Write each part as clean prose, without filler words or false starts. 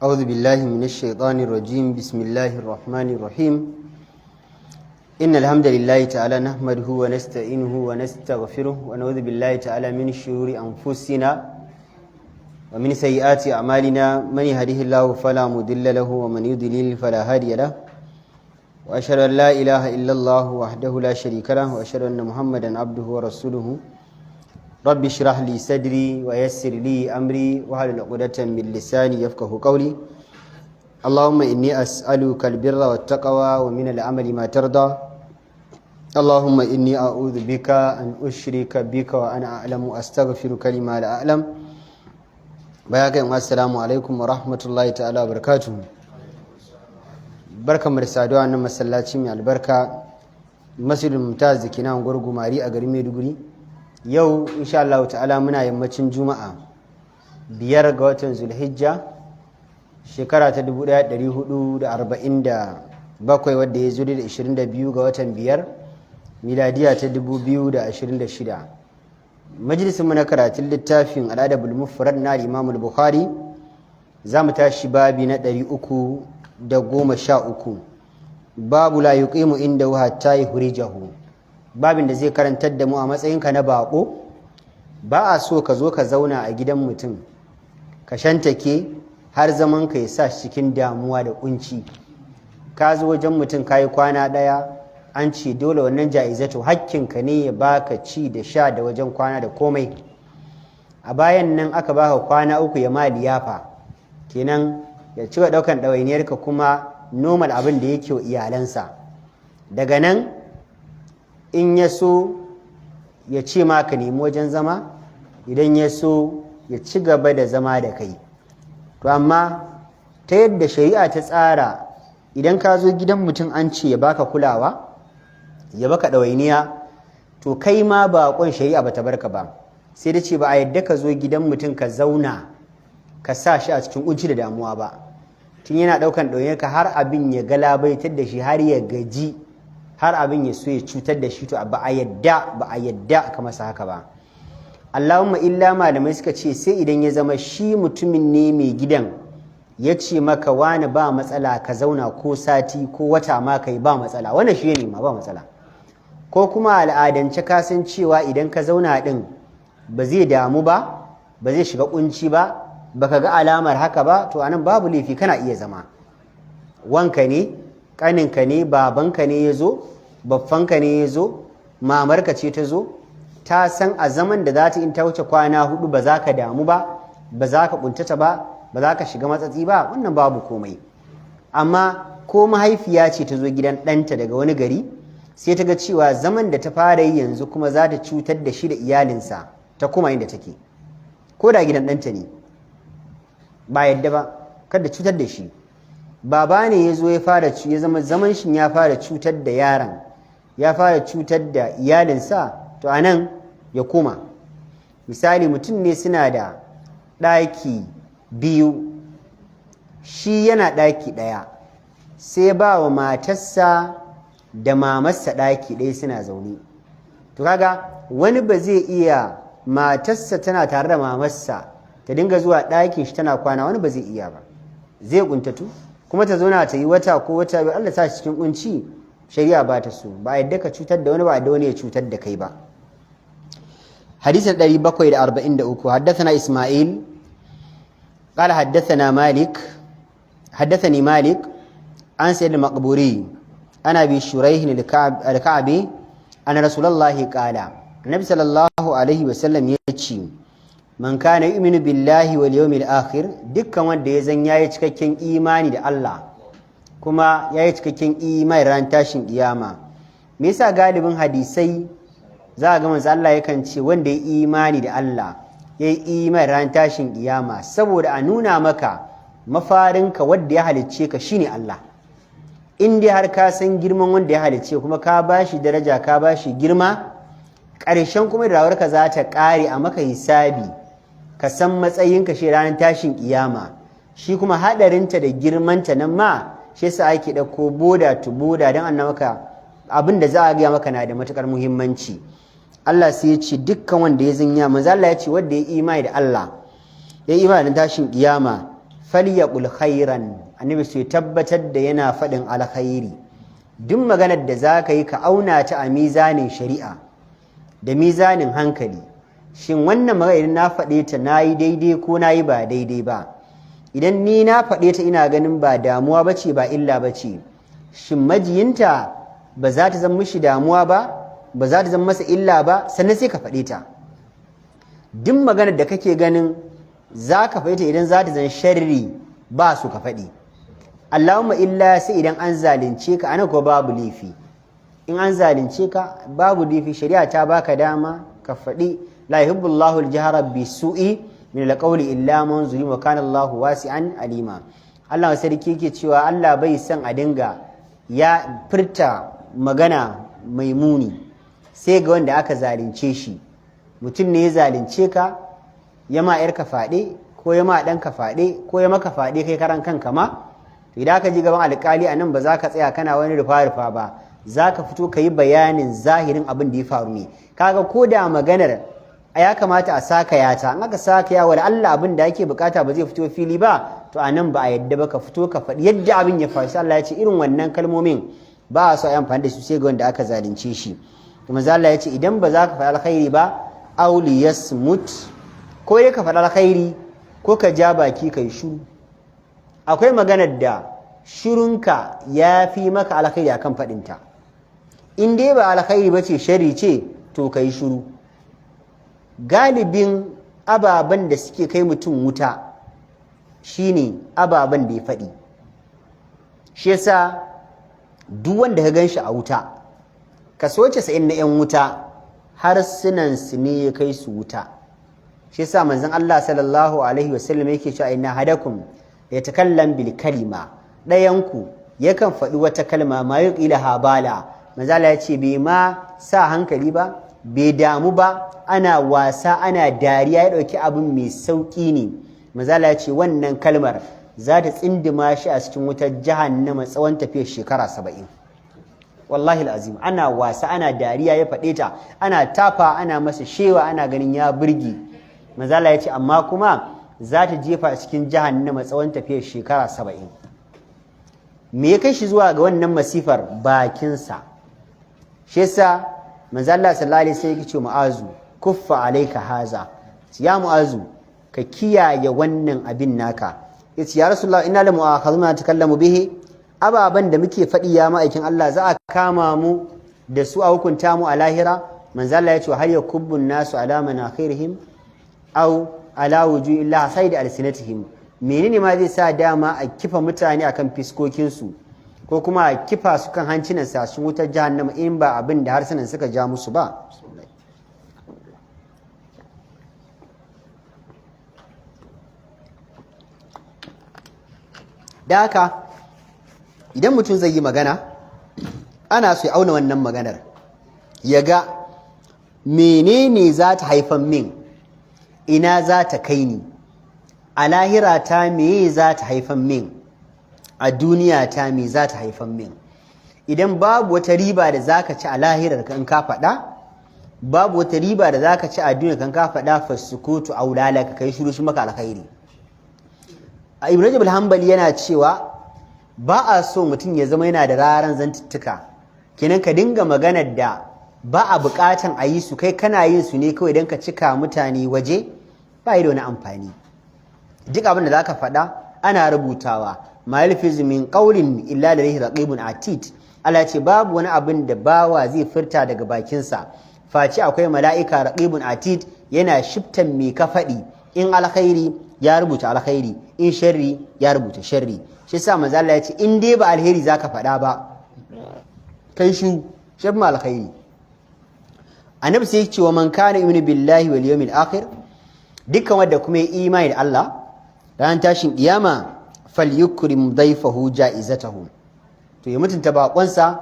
أعوذ بالله من الشيطان الرجيم بسم الله الرحمن الرحيم إن الحمد لله تعالى نحمده ونستعينه ونستغفره ونعوذ بالله تعالى من شرور أنفسنا ومن سيئات أعمالنا من يهده الله فلا مضل له ومن يضلل فلا هادي له وأشهد أن لا إله إلا الله وحده لا شريك له وأشهد أن محمدا عبده ورسوله رب اشرح لي صدري ويسر لي أمري واحلل عقدة من لساني يفقهوا قولي اللهم إني أسألك البر والتقوى ومن العمل ما ترضى اللهم إني أعوذ بك أن أشرك بك وأنا أعلم أستغفرك لما لا أعلم bayakan assalamu alaikum wa rahmatullahi ta'ala wa barakatuhu barkamu da saduwa nan masallaci mai albarka masjidul mumtaz da ke nan gurgumari a garin Maiduguri yau insha Allah ta'ala muna yammacin juma'a 5 ga watan zulhijja shekara ta 1447 wadda ya zo da 22 ga watan 5 miladiya ta 2026 majalisinmu na karatun littafin al'adabul mufrad na Imam al-Bukhari za mu tashi babi na 313 babu la yuqimu inda hatta yuhrijahu babin da zai karantar da mu a matsayinka na bako ba a so ka zo ka zauna a gidan mutum ka shantake har zaman ka ya sa cikin damuwa da kunci ka zo wajen mutum kayi kwana daya an ce dole wannan ja'izatu hakkinka ne ya baka ci da sha da wajen kwana da komai a bayan nan aka baka kwana 3 ya ma liyafa kenan ya ci daukan ɗawainiyarka kuma normal abin da yake wa iyalansa daga nan in ya so ya ce ma ka nemi wajen zama idan ya so ya ci gaba da zama da kai to amma ta yadda shari'a ta tsara idan ka zo gidan mutum an ce ya baka kulawa ya baka ɗawainiya to kai ma baƙon shari'a bata barka ba sai da ce ba a yadda ka zo gidan mutum ka zauna ka sa shi a cikin kunci da damuwa ba tun yana ɗaukan ɗawainiyar ka har abin ya galabaitar da shi har ya gaji har abin ya so ya cutar da shi to ba a yadda ka masa haka ba Allahumma illa malamai suka ce sai idan ya zama shi mutumin ne mai gidan ya ce maka wani ba matsala ka zauna ko sati ko wata ma kai ba matsala wannan shi ne ma ba matsala ko kuma al'adance ka san cewa idan ka zauna din ba zai damu ba ba zai shiga kunci ba baka ga alamar haka ba to anan babu laifi kana iya zama wanka ne kaninka ne babanka ne ya zo baffanka ne ya zo mamarka ce ta zo ta san a zaman da za ta in ta wuce kwana 4 ba za ka damu ba ba za ka kuntata ba ba za ka shiga matsatsi ba wannan babu komai amma ko mahaifiya ce ta zo gidan ɗanta daga wani gari sai ta ga cewa zaman da ta fara yi yanzu kuma za ta cutar da shi da iyalinsa ta kuma inda take ko da gidan ɗanta ne ba yadda ba kada cutar da shi baba ne ya zo ya zama zaman shi ya fara cutar da yaron ya fara cutar da iyalinsa to anan ya koma misali mutum ne suna da ɗaki 2 shi yana ɗaki 1 sai ba wa matarsa da mamarsa ɗaki 1 suna zaune to kaga wani ba zai iya matarsa tana tare da mamarsa ta dinga zuwa ɗakin shi tana kwana wani ba zai iya ba zai kuntatu kuma ta zauna ta yi wata ko wata biyu Allah sa shi cikin kunci shari'a ba ta so ba yadda ka cutar da wani ba da wani ya cutar da kai ba hadisin 743 haddathana Isma'il قال حدثني مالك عن سيد المقبوري أنا أبي شريح الكعبي أن رسول الله قال النبي صلى الله عليه وسلم يقول man kana yu'minu billahi wal yawmil akhir dukkan wanda ya zan yayi cikakken imani da Allah kuma yayi cikakken imani ran tashin kiyama me yasa galibin hadisai za ga manzo Allah yakan ce wanda ya imani da Allah yayi imani ran tashin kiyama saboda a nuna maka mafarinka wanda ya halicce ka shine Allah in dai har ka san girman wanda ya halicce kuma ka bashi daraja ka bashi girma ƙarshen kuma da rawarka za ta ƙare a maka hisabi ka san matsayinka shi ranar tashin kiyama shi kuma hadarinta da girmanta nan ma shi yasa ake dauko boda to boda dan annabaka abin da za a ga maka na da matukar muhimmanci Allah sai ya ce dukkan wanda ya zanya manzo Allah ya ce wanda ya imani da Allah ya imani da tashin kiyama falyaqul khairan, annabi sai tabbatar da yana faɗin alkhairi. Duk maganar da za ka yi ka auna ta a mizanin shari'a da mizanin hankali. Shin wannan magana idan na faɗe ta na yi daidai ko na yi ba daidai ba? Idan ni na faɗe ta ina ganin ba damuwa ba ce ba illa ba ce, shin majiyinta ba za ta zama mishi damuwa ba za ta zama masa illa ba, sannan sai ka faɗe ta. Duk maganar da kake ganin za ka faɗe ta idan za ta zan sharri ba su ka faɗi. Allahumma illa sai idan an zalunce ka, ana ko babu laifi. In an zalunce ka babu laifi, shari'a ta baka dama ka faɗi la yuhibbullahu al-jahra bisu'i min al-qawli illa man zulim wa kana Allahu wasi'an alima. Allah sarki yake cewa Allah bai son a dinga ya furta magana mai muni sai ga wanda aka zalunce shi. Mutum ne ya zalunce ka, ya ma yarka faɗe ko ya ma ɗanka faɗe ko ya maka faɗe kai karan kanka ma, to idan ka ji gaban alƙali a nan ba za ka tsaya kana wani rufa-rufa ba, za ka fito ka yi bayanin zahirin abin da ya faru ne. Kaga ko da maganar ya kamata a sakaya ta, in aka sakaya wa Allah abin da ake bukata ba zai fito fili ba, to a nan ba a yadda ba ka fito ka faɗi yadda abin ya faru. Allah ya ce irin wannan kalmomin ba a so a yi amfani da su sai ga wanda aka zalunce shi. Kuma Allah ya ce idan ba za ka faɗi alkhairi ba, auli yasmut, ko ya ka faɗi alkhairi ko ka ja baki kai shiru. Akwai maganar da shirunka ya fi maka alkhairi akan faɗinta. In dai ba alkhairi ba ce shari ce, to kai shiru. Galibin ababen da suke kai mutum wuta shine ababen da ya faɗi. Shi yasa duk wanda ka gan shi a wuta, kaso 90 na 'yan wuta harsunansu ne ya kai su wuta. Shi yasa manzon Allah sallallahu alaihi wasallam yake cewa inna hadakum yatakallam bil kalima, ɗayanku yakan faɗi wata kalma ma yuqila habala. Manzon Allah ya ce bai ma sa hankali ba, bai damu ba, ana wasa ana dariya, ya ɗauki abin mai sauƙi ne. Manzon Allah ya ce wannan kalmar za ta tsindima shi a cikin wutar jahannama tsawon tafiyar shekara 70. Wallahi al'azim, ana wasa ana dariya ya faɗe ta, ana tafa ana masa shewa ana ganin ya burge. Manzala ya ce amma kuma za ta jefa a cikin jahannama tsawon tafiyar shekara 70. Me ya kai shi zuwa ga wannan masifar? Bakinsa. Shi yasa manzala sallallahu alaihi wasallam yake ce Mu'azu, kuffa alaika haza, ya Mu'azu ka kiyaye wannan abin naka. Yace ya Rasulullah inna la mu'akhadhuna takallamu bihi, ababan da muke faɗi ya ma'aikin Allah za a kama mu da su a hukunta mu a lahira. Manzala ya ce har yakubbun nasu ala manakhirihim aw ala wujuhi illa sayda alsinatihim. Menene ma zai sa dama a kifa mutane akan fiskokin su ko kuma a kifa su kan hancinan sa cikin wutar jahannama in ba abin da harsunan suka ja musu ba? Da haka idan mutum zai yi magana ana so ya auna wannan maganar ya ga menene za ta haifan min, ina za ta kai ni, a lahira ta meye za ta haifan min, a duniya ta me za ta haifan min. Idan babu wata riba da za ka ci a lahirar kan ka faɗa, babu wata riba da za ka ci a duniya kan ka faɗa, fasukutu aulala ka kai shiru shi maka alkhairi. A Ibn Rajab al-Hanbali yana cewa ba a so mutum ya zama yana da raran zantuttuka, kenan ka dinga maganar da ba a buƙatan a yi su, kai kana yin su ne kawai don ka cika mutane waje, ba yi da wani amfani. Duk abin da za ka faɗa ana rubutawa, ma yalfizu min qawlin illa ladayhi raqibun atid. Allah ce babu wani abin da bawa zai furta daga bakinsa face akwai mala'ika raqibun atid yana shiftan me ka faɗi. In alkhairi ya rubuta alkhairi, in sharri ya rubuta sharri. Shi yasa manzo Allah ya ce in dai ba alheri zaka faɗa ba kai shi ma alkhairi. Annabi sai ya ce wa man kana yu'minu billahi wal yawmil akhir, dukkan wanda kuma ya imani da Allah ran tashin kiyama, falyukrim dayfahu ja'izatahu, to ya mutunta bakonsa,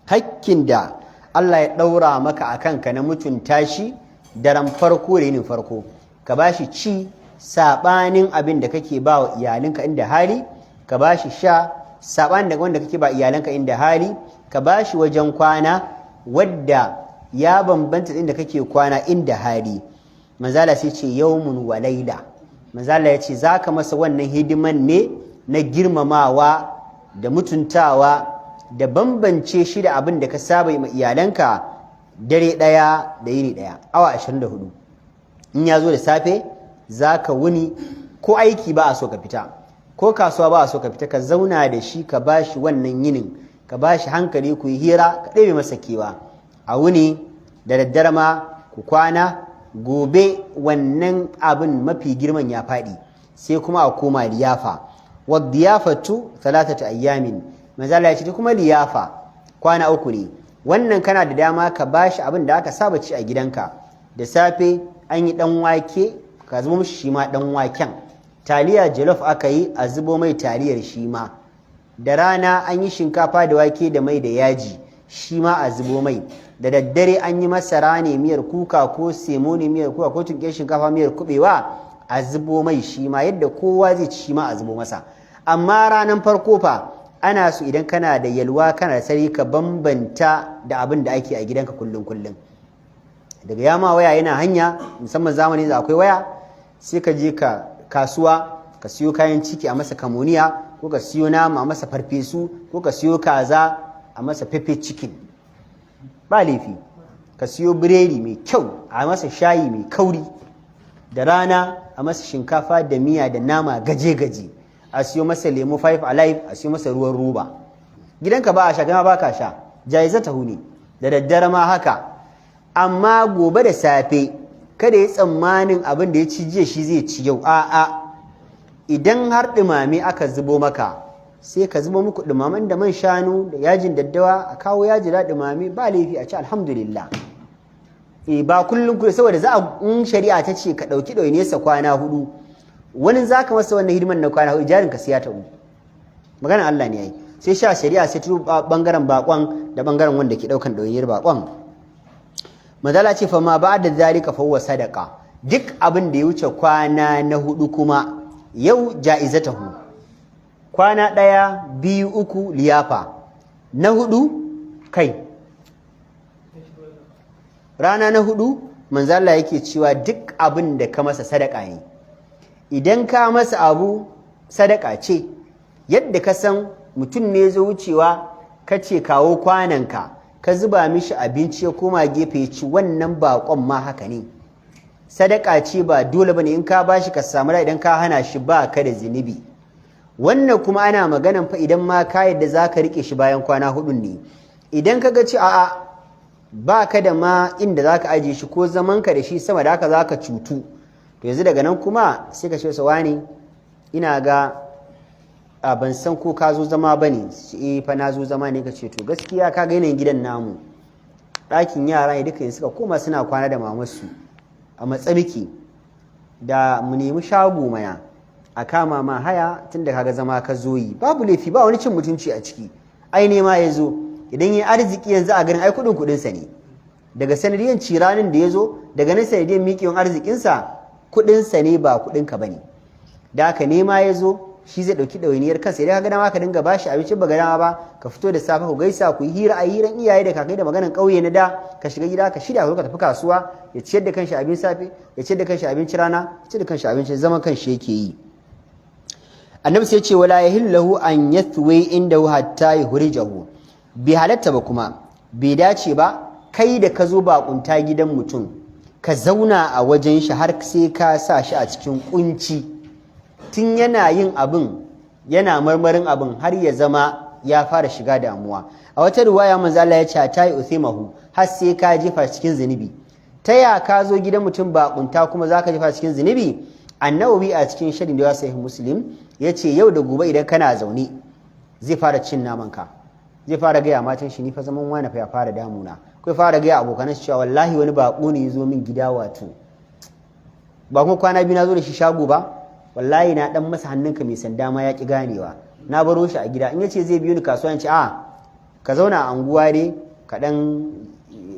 hakkin da Allah ya daura maka akan ka na mutunta shi daren farko da yinin farko, ka bashi ci sabanin abin da kake ba wa iyalinka inda hali, ka bashi sha sabanin da wanda kake ba iyalanka inda hali, ka bashi wajen kwana wadda ya bambanta inda kake kwana inda hali. Manzala sai ce yawmun wa laila, manzo Allah ya ce zaka masa wannan hidiman ne na girmamawa da mutuntawa da bambance shi da abin da ka saba ma iyalanka dare daya da yini daya awa 24 in ya zo da safe zaka wuni ko aiki ba a so ka fita ko kasuwa ba a so ka fita ka zauna da shi ka bashi wannan yinin ka bashi hankali ku yi hira ka ɗebe masa kewa a wuni da daddare ma ku kwana gobe wannan abin mafi girman ya faɗi sai kuma a koma liyafa wadda liyafatu 3 ayyamin manzala ya ce kuma liyafa kwana 3 ne wannan kana da dama ka bashi abin da aka saba ci a gidanka da safe an yi dan wake ka zubo mishi shi ma dan waken taliya jollof aka yi a zubo mai taliyar shi ma da rana an yi shinkafa da wake da mai da yaji shi ma a zubo mai da daddare an yi masara ne miyar kuka ko semo ne miyar kuka ko tunke shinkafa miyar kubewa a zubo mai shi ma yadda kowa zai ci shi ma a zubo masa amma ranar farko fa ana so idan kana da yalwa kana da sarari ka bambanta da abin da ake a gidanka kullum daga yama waya yana hanya musamman zamani da akwai waya sai ka je ka kasuwa ka siyo kayan ciki a masa kamuniya ko ka siyo nama a masa farfesu ko ka siyo kaza a masa pepper chicken ba laifi ka siyo biredi mai kyau a masa shayi mai kauri da rana a masa shinkafa da miya da nama gaje-gaje a siyo masa lemo 5 alive a siyo masa ruwan roba gidanka ba a sha gama ba ka sha jaizatahu ne da daddare ma haka amma gobe da safe kada ya tsammanin abin da ya ci jiya shi zai ci yau a'a idan har ɗumame aka zubo maka sai ka zubo muku ɗumamen da man shanu da yajin daddawa a kawo yaji da ɗumame ba laifi a ci alhamdulillah ba kullum kullum saboda za a in shari'a ta ce ka ɗauki ɗauniyarsa kwana 4 wani za ka masa wannan hidiman na kwana 4 jarinka sai ya taɓu maganar Allah ne yayi sai sha shari'a sai turu bangaren bakon da bangaren wanda ke ɗaukan ɗauniyar bakon madala ce fa ma ba da zalika fa huwa sadaqa duk abin da ya wuce kwana na 4 kuma yau ja'izatahu kwana 1 2 3 liyafa na 4 kai rana na 4 manzo Allah yake cewa duk abin da ka masa sadaka ne idan ka masa abu sadaka ce yadda ka san mutum ne zo wucewa ka ce kawo kwananka ka zuba mishi abinci ya koma gefe ya ci wannan bakon ma haka ne sadaka ce ba dole bane in ka bashi ka samu da idan ka hana shi ba ka da zinubi wannan kuma ana maganan fa idan ma ka yadda za ka rike shi bayan kwana 4 ne idan ka ga ci a'a ba ka da ma inda za ka ajiye shi ko zaman ka da shi sama da haka za ka cutu to yanzu daga nan kuma sai ka ce sa wani ina ga ban san ko ka zo zama ba ne fa na zo zama ne ka ce to gaskiya ka ga yanayin gidan namu ɗakin yara ne duka suka koma suna kwana da mamarsu a matsamiki da mu nemi shago mana a kama ma haya tun da kaga zama ka zo yi babu laifi ba wani cin mutunci a ciki ai nema ya zo idan yi arziki yanzu a ganin ai kuɗinsa ne daga sanadiyan ciranin da ya zo daga nan sanadiyan miƙewan arzikinsa kuɗinsa ne ba kuɗinka ba ne da aka nema ya zo shi zai ɗauki ɗawainiyar kansa idan ka ga dama ka dinga bashi abinci ba ga dama ba ka fito da safe ku gaisa ku yi hira a hiran iyaye da kakai da maganan ƙauye na da ka shiga gida ka shirya ka tafi kasuwa ya ciyar da kanshi abin safe ya ciyar da kanshi abinci rana ya ciyar da kanshi abinci zaman kanshi yake yi annabi sai ya ce wala yahillahu an yathwi indahu hatta yuhrijahu bi halatta ba kuma bai dace ba kai da ka zo bakunta gidan mutum ka zauna a wajen shi har sai ka sa shi a cikin kunci tun yana yin abin yana marmarin abin har ya zama ya fara shiga damuwa a wata riwaya manzo Allah ya ce ta yi uthimahu har sai ka jefa cikin zunubi ta ya ka zo gidan mutum bakunta kuma zaka jefa cikin zunubi annabi a cikin shadin da ya sahih muslim yace yau da gobe idan kana zaune zai fara cin naman ka zai fara gaya matan shi ni fa zaman wani fa ya fara damuna kai fara gaya abokan shi cewa wallahi wani bako ne ya zo min gida wato ba kuma kwana biyu na zo da shi shago ba wallahi na dan masa hannunka mai sanda ma ya ki ganewa na baro shi a gida in yace zai biyo ni kasuwa in ce ka zauna a anguwa dai ka dan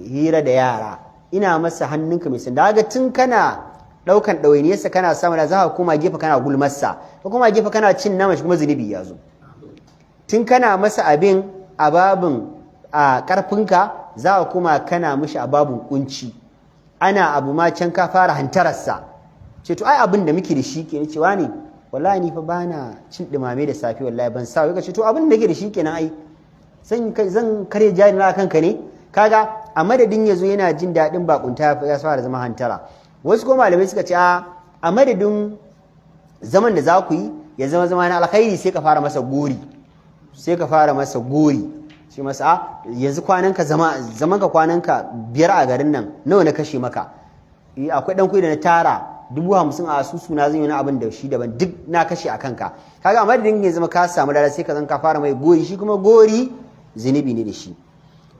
hira da yara ina masa hannunka mai sanda ga tun kana daukan ɗawainiyarsa kana samu da za ka koma gefe kana gulmarsa ka koma gefe kana cin nama shi kuma zunubi ya zo tun kana masa abin a babin a karfinka za ka koma kana mishi a babin kunci ana abu ma can ka fara hantararsa ce to ai abin da muke da shi ke cewa ne wallahi ni fa bana cin dumame da safi wallahi ban sa wai ce to abin da nake da shi kenan ai zan kare jari na kanka ne kaga a madadin yazo yana jin daɗin bakunta ya fara zama hantara wasu ko malamai suka ce a madadin zaman da za ku yi ya zama na alkhairi sai ka fara masa gori shi masa yanzu kwananka zaman ka kwananka 5 a garin nan nawa na kashe maka akwai dan kuɗi da na tara 50,000 a asusu na zan yi wani abin da shi daban duk na kashe a kanka kaga amma da ya zama ka samu dara sai ka zan ka fara mai gori shi kuma gori zunubi ne da shi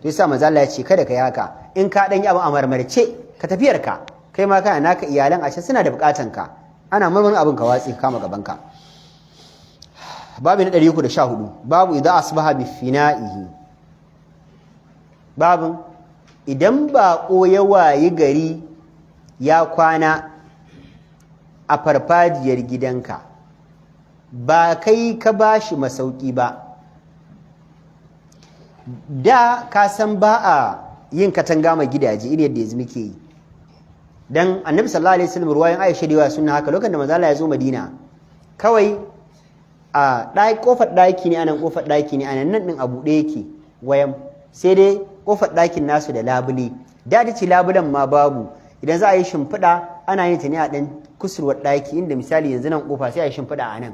to yasa manzo Allah ya ce kada ka yi haka in ka dan yi abu a marmarce ka tafiyar ka kai ma kana naka iyalan a can suna da bukatan ka ana marmarin abin ka watsi kama gaban ka babu na 314 babu idza asbaha bi fina'ihi babu idan bako ya wayi gari ya kwana a farfajiyar gidanka ba kai ka bashi masauki ba da ka san ba a yin katanga ma gidaje irin yadda yanzu muke yi dan annabi sallallahu alaihi wasallam ruwayan Aisha da sunna haka lokacin da manzo Allah ya zo Madina kawai a kofar daki ne anan kofar daki ne anan nan din abu ɗaya yake wayan sai dai kofar dakin nasu da labule da ce labulan ma babu idan za a yi shimfiɗa ana yin ta ne a ɗan kusurwar ɗaki inda misali yanzu nan kofa sai a yi shimfiɗa a nan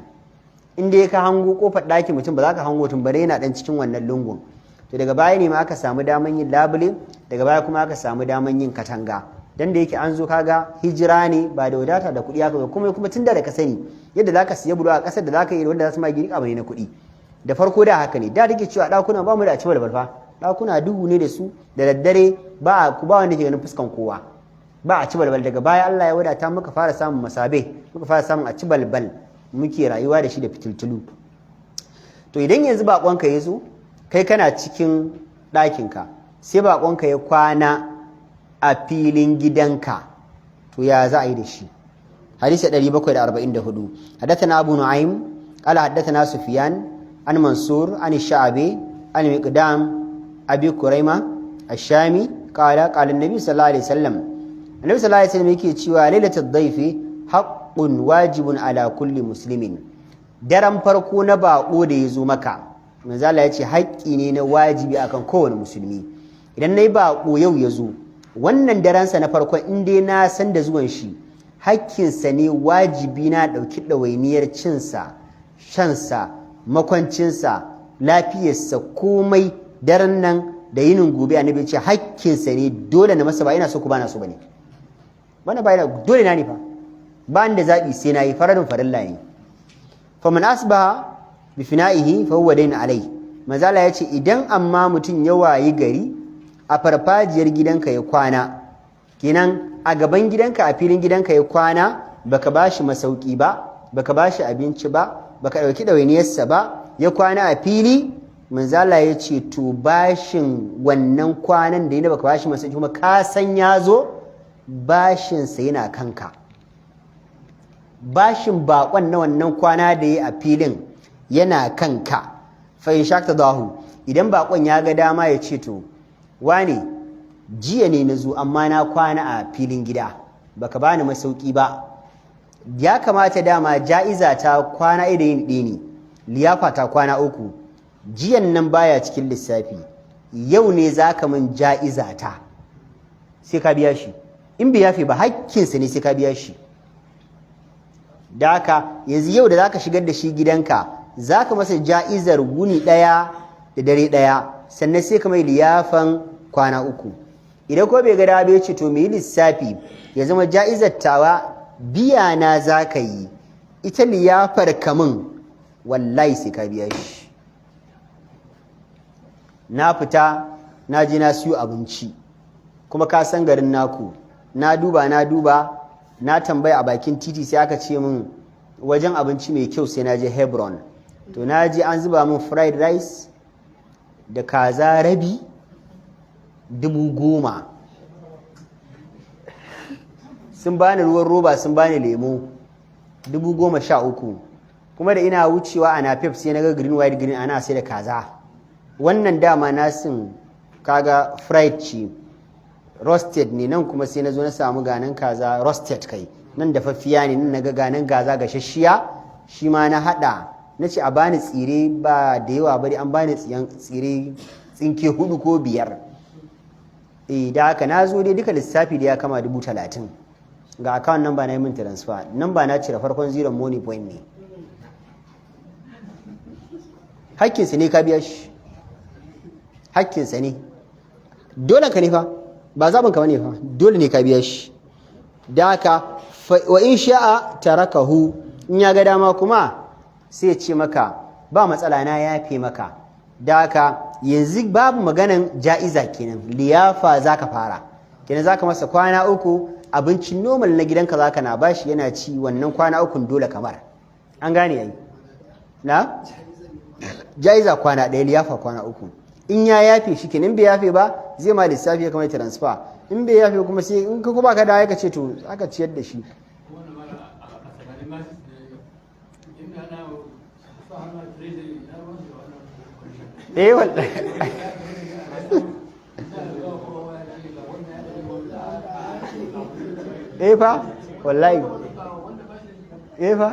inda ya ka hango kofar ɗaki mutum ba za ka hango tun bare yana ɗan cikin wannan lungun to daga baya ne ma aka samu daman yin labule daga baya kuma aka samu daman yin katanga dan da yake an zo kaga hijira ne ba da wadata da kuɗi aka kuma tun da ka sani yadda za ka siya bulo a ƙasar da za ka yi wanda za su ma gini abu ne na kuɗi da farko da haka ne da take cewa ɗakuna ba mu da a ci balbalfa ɗakuna duhu ne da su da daddare ba wanda ke ganin fuskan kowa ba a ci balbal daga baya Allah ya wadata muka fara samun masabe muka fara samun a ci balbal muke rayuwa da shi da fitiltulu to idan yanzu bakonka ya zo kai kana cikin ɗakinka sai bakonka ya kwana a filin gidanka to ya za a yi da shi hadisi 744 haddathana abu nu'aym qala haddathana sufyan an mansur an sha'abi an miqdam abi kuraima ash-shami qala an-nabi sallallahu alaihi wasallam annabi sallallahu alaihi wasallam yake cewa lailatul dhaifi haqqun wajibun ala kulli muslimin daren farko na bako da yazo maka manzo Allah ya ce haƙƙi ne na wajibi akan kowane musulmi idan nayi bako yau yazo wannan daren sa na farko in dai na san da zuwan shi haƙƙin sa ne wajibi na dauki dawainiyar cin sa shan sa makwancin sa lafiyar sa komai daren nan da yinin gobe annabi ya ce haƙƙin sa ne dole na masa ba ina so ku bana so bane bana bayar dole na ne fa ba da zabi sai nayi faradin farilla ne fa man asbaha bi fina'ihi fa huwa dayn alai mazala yace idan amma mutun ya wayi gari a farfajiyar gidanka ya kwana kenan a gaban gidanka a filin gidanka ya kwana baka bashi masauki ba baka bashi abinci ba baka dauki dawainiyarsa ba ya kwana a fili manzala yace to bashin wannan kwanan da yana baka bashi masauki kuma ka san yazo bashinsa yana kanka bashin bakon na wannan kwana da ya a filin yana kanka fa in shakta dahu idan bakon ya ga dama ya ce to wane jiya ne na zo amma na kwana a filin gida baka bani masauki ba ya kamata dama ja'iza ta kwana ɗaya da yin ɗaya ne liyafa ta kwana 3 jiyan nan baya cikin lissafi yau ne zaka min ja'iza ta sai ka biya shi in bai yafe ba hakkinsa ne sai ka biya shi da haka yanzu yau da zaka shigar da shi gidanka zaka masa ja'izar wuni ɗaya da dare ɗaya sannan sai ka mai liyafan kwana 3 idan ko bai ga da bai ce to mai lissafi ya zama ja'izar tawa biya na zaka yi ita liyafar kamun wallahi sai ka biya shi na fita na je na siyo abinci kuma ka san garin naku na duba na tambaya a bakin titi sai aka ce min wajen abinci mai kyau sai na je Hebron to na je an zuba min fried rice da kaza rabi 10,000 sun bani ruwan roba sun bani lemo 13,000 kuma da ina wucewa a napep sai na ga green white green ana sai da kaza wannan dama nasin kaga fried ce roasted ne nan kuma sai na zo na samu ganin kaza roasted kai nan dafaffiya ne nan naga ganan gaza gashashiya shi ma na hada na ce a bani tsire ba da yawa bari an bani tsire tsinke 4 ko 5 da haka na zo dai duka lissafi da ya kama 30,000 ga account number na yi min transfer number na cire farkon zero money point ne hakkinsa ne ka biya shi hakkinsa ne dole ka ne fa ba zaɓin ka ne fa dole ne ka biya shi da haka wa in sha'a tarakahu in ya ga dama kuma sai ce maka ba matsala na yafe maka da haka yanzu babu maganan ja'iza kenan liyafa zaka fara kenan zaka masa kwana 3 abincin normal na gidanka zaka na bashi yana ci wannan kwana 3 dole kamar an gane yayi na ja'iza kwana 1 liyafa kwana 3 in ya yafe shi kenan bai yafe ba zai ma lissafi kamar transfer in bai yafe kuma sai in ka kuma ka da ka ce to aka ciyar da shi wallahi fa wallahi fa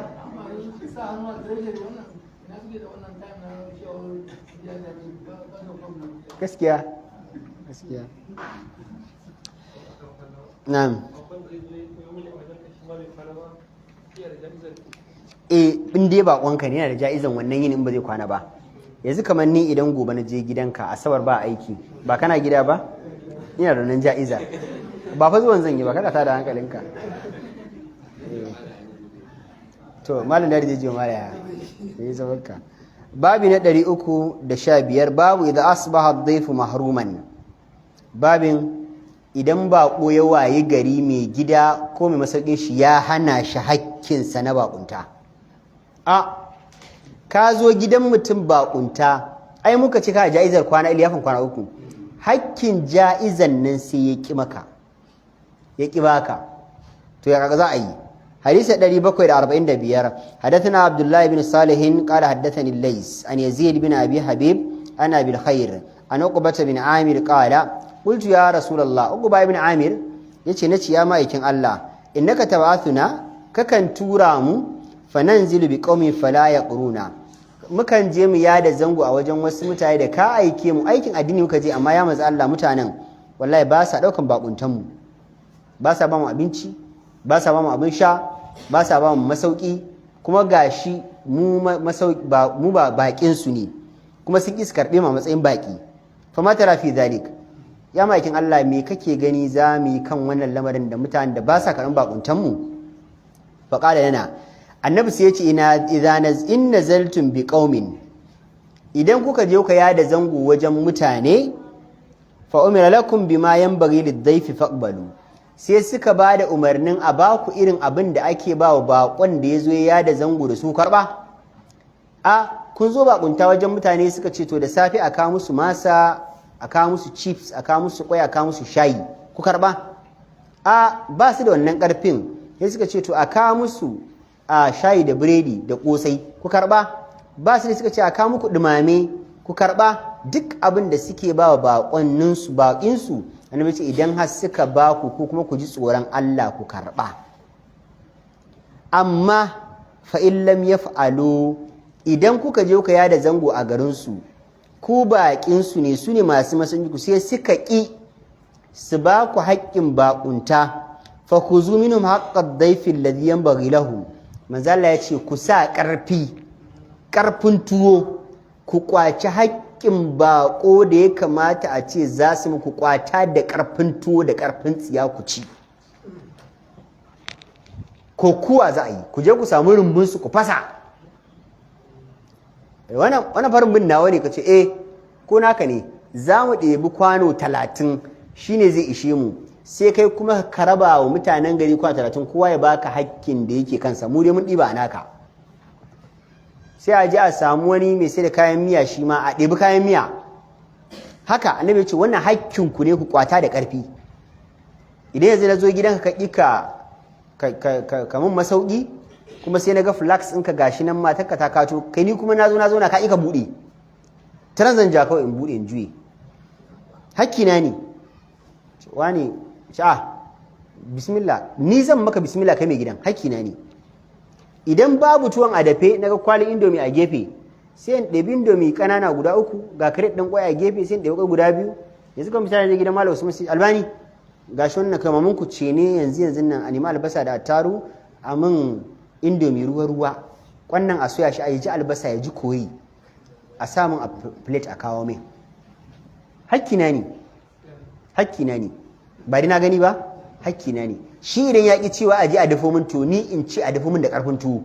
gaskiya na'am in dai baƙonka ne yana da ja'izan wannan yin in ba zai kwana ba yanzu kamar ni idan gobe na je gidanka asabar ba aiki ba kana gida ba ina da nan ja'iza ba fa zuwan zan yi ba kada ta da hankalinka to malam da zai je mala ya yi zabarka babi na 315 babu idan asbaha ad-dayfu mahruman babin idan baƙo ya wayi gari mai gida ko mai masaukin shi ya hana shi hakkinsa na baƙunta ka zo gidan mutum baƙunta ai muka ci ka ja'izar kwana iliyafin kwana 3 hakkin ja'izan nan sai ya ƙi maka ya ƙi baka to ya kaga za a yi hadisi 745 hadathana abdullahi bin salihin qala hadathani lays an yazid bin abi habib ana bil khair an uqbah bin amir qala qultu ya rasulullah uqbah bin amir yace nace ya ma'aikin Allah innaka tab'athuna kakan tura mu fananzilu bi qaumin fala yaqruna mukan je mu yada zango a wajen wasu mutane da ka aike mu aikin addini muka je amma ya manzo Allah mutanen wallahi ba sa daukan bakuntan mu ba sa ba mu abinci ba sa ba mu abin sha ba sa ba mu masauki kuma gashi mu masauki ba mu ba bakin su ne kuma sun ki su karbe mu a matsayin baki fa ma tara fi zalik ya maikin Allah me kake gani za mu yi kan wannan lamarin da mutanen da ba sa karban bakuntan mu fa qala lana annabi sai ya ce in nazaltum bi qaumin idan kuka je kuka yada zango wajen mutane fa umira lakum bima yanbaghi lid-dayfi faqbalu sai suka bada umarnin a baku irin abin da ake ba wa bakon da yazo ya yada zango da su karba kun zo bakunta wajen mutane suka ce to da safe a kawo musu masa a kawo musu chips a kawo musu kwai a kawo musu shayi ku karba ba su da wannan karfin sai suka ce to a kawo musu shayi da biredi da kosai ku karba ba su ne suka ce a kawo muku dumame ku karba duk abin da suke ba wa baƙonninsu baƙinsu annabi ce idan har suka ba ku ko kuma ku ji tsoron Allah ku karba amma fa in lam yaf'alu idan kuka je kuka yada zango a garin su ku baƙinsu ne su ne masu masanji ku sai suka ƙi su ba ku haƙƙin baƙunta fa khuzu minhum haqqad dayfi alladhi yanbaghi lahu manzala ya ce ku sa ƙarfin tuwo ku kwaci haƙƙin baƙo da ya kamata a ce za su muku kwata da ƙarfin tuwo da ƙarfin tsiya ku ci ko kuwa za a yi ku je ku samu rumbunsu ku fasa wannan farin bin nawa ne ka ce ko naka ne za mu ɗebi kwano 30 shine zai ishe mu sai kai kuma ka raba wa mutanen gari kwana 30 kowa ya baka hakkin da yake kansa mu dai mun ɗiba naka sai a ji a samu wani mai sai da kayan miya shi ma a ɗebi kayan miya haka annabi ya ce wannan hakkin ku ne ku kwata da ƙarfi idan yanzu na zo gidanka ka mun masauki kuma sai na ga flax ɗinka gashi nan matarka ta kato kai ni kuma na zo na ka ka buɗe taran zan ja kawai in buɗe in juye hakkina ne wani bismillah, ni zan maka bismillah kai mai gidan, hakkina ne. Idan babu tuwon a dafe naga kwalin indomi a gefe, sai in ɗebi indomi ƙanana guda 3 ga kare ɗan ƙwai a gefe, sai in ɗebi ƙwai guda 2. Yanzu kan mutane da gidan Malam Usman sai Albani gashi wannan kai mamun ku ce ne yanzu nan a nemi albasa da attaru a min indomi ruwa wannan a soya shi a ji albasa ya ji koyi a samun a plate a kawo mai. Hakkina ne ba dai na gani ba, hakkina ne. Shi idan ya ki cewa a ji a dafo min to ni in ci a dafo min da karfin tuwo,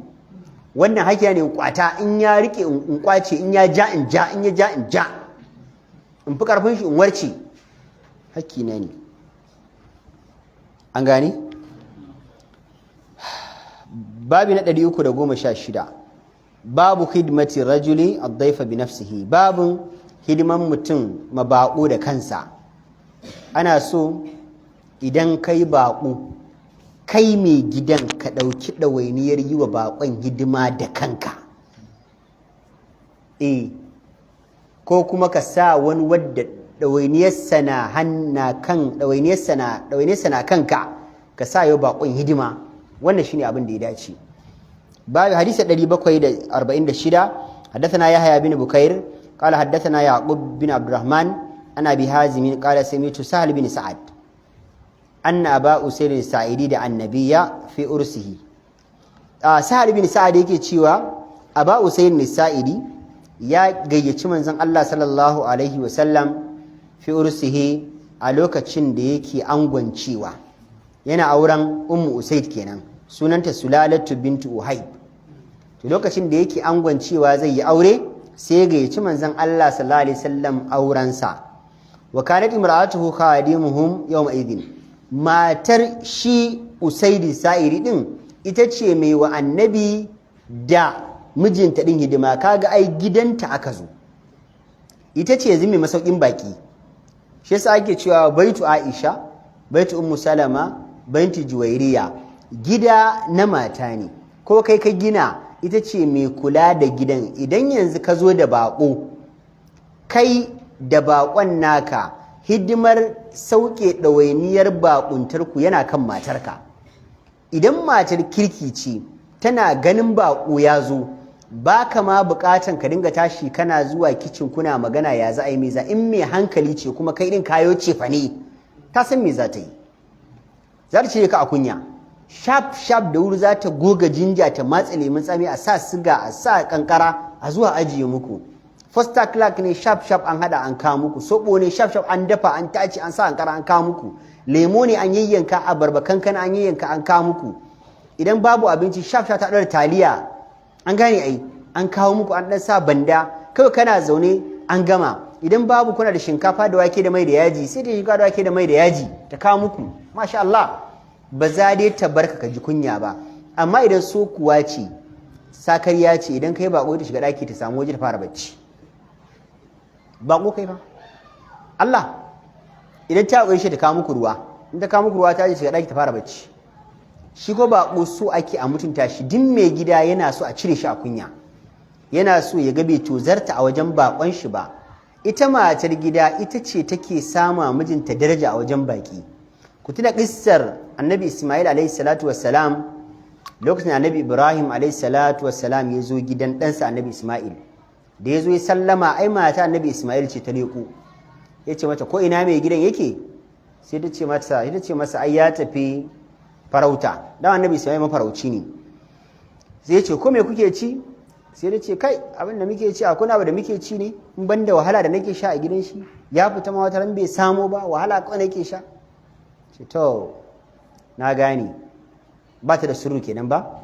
wannan hakkina ne in kwata, in ya rike in kwace, in ya ja in ja, in ya ja in ja, in fi karfin shi in warce, hakkina ne. An gane? babi na 316 babu khidmati rajuli ad-dayfa bi nafsihi, babun hidiman mutum mabaƙo da kansa. Ana so idan kai baƙo, kai mai gidan ka ɗauki ɗawainiyar yi wa baƙon hidima da kanka, ko kuma ka sa wani wadda ɗawainiyarsa na kanka ka sa yau baƙon hidima. Wannan shine abin da ya dace. babu hadisi 746 حدثنا يحيى بن بكير قال حدثنا يعقوب بن عبد الرحمن عن ابي حازم قال سمعت سهل بن سعد ان ابا اسير الساعدي دعا النبي في ارسه. سهل بن سعد yake cewa aba usair al-sa'idi ya gayyaci manzon Allah sallallahu alaihi wasallam fi ursihi a lokacin da yake angwancewa, yana auren ummu usaid kenan, sunanta sulalatu bintu uhayb. To lokacin da yake angwancewa zai yi aure sai ya gayyaci manzon Allah sallallahu alaihi wasallam aurensa. Wa kanat imra'atuhu khadimuhum yawma idin, matar shi usaidi sa'iri din ita ce mai wa annabi da mijinta din hidima. Kaga ai gidanta aka zo, ita ce yanzu mai masaukin baki. Shi yasa ake cewa baitu Aisha, baitu Ummu Salama, baitu Juwairiya, gida na mata ne, ko kai ka gina, ita ce mai kula da gidan. Idan yanzu ka zo da baƙo, kai da baƙon naka hidimar sauke ɗawainiyar baƙuntarku yana kan matarka. Idan matar kirki ce tana ganin baƙo ya zo, ba ka ma buƙatan ka dinga tashi kana zuwa kicin kuna magana ya za a yi me za. In mai hankali ce kuma kai ɗin kayo cefa ne, ta san me za ta yi, za ta ce ka a kunya. Sharp da wuri za ta goga jinja, ta matsa lemun tsami, a sa siga, a sa kankara, a zuwa ajiye muku. Foster Clark ne sharp an hada an kawo muku. Soɓo ne sharp an dafa an tace an sa kankara an kawo muku. Lemo ne an yayyanka, abarba kankana an yayyanka an kawo muku. Idan babu abinci sharp ta ɗaura taliya, an gane ai, an kawo muku, an ɗan sa banda, kawai kana zaune an gama. Idan babu kuna da shinkafa da wake da mai da yaji, sai da shinkafa da wake da mai da yaji ta kawo muku. Masha Allah. Ba za dai ta barka ka ji kunya ba. Amma idan so kuwa ce, sakariya ce, idan kai bako ta shiga daki ta samu waje ta fara bacci. Bako kai ba Allah, idan ta ƙoƙarin ta kawo muku ruwa, in ta kawo muku ruwa ta je shiga daki ta fara bacci. Shi ko bako so ake a mutunta shi. Din mai gida yana so a cire shi a kunya, yana so ya ga bai tozarta a wajen bakon shi ba. Ita matar gida ita ce take sama mijinta daraja a wajen baki. Ku tuna kissar annabi Ismail alaihi salatu wassalam, lokacin annabi Ibrahim alaihi salatu wassalam ya zo gidan ɗansa annabi Ismail. Da ya zo ya sallama, ai mata annabi Ismail ce ta leƙo, ya ce mata ko ina mai gidan yake? Sai ta ce masa ai ya tafi farauta, dan annabi Ismail mafarauci ne. Sai ya ce ko me kuke ci? Sai ta ce kai abin da muke ci, akwai abu da muke ci ne in banda wahala da nake sha a gidan shi, ya fita ma wata ran bai samo ba, wahala kawai nake sha. To na gane ba ta da sirru kenan ba.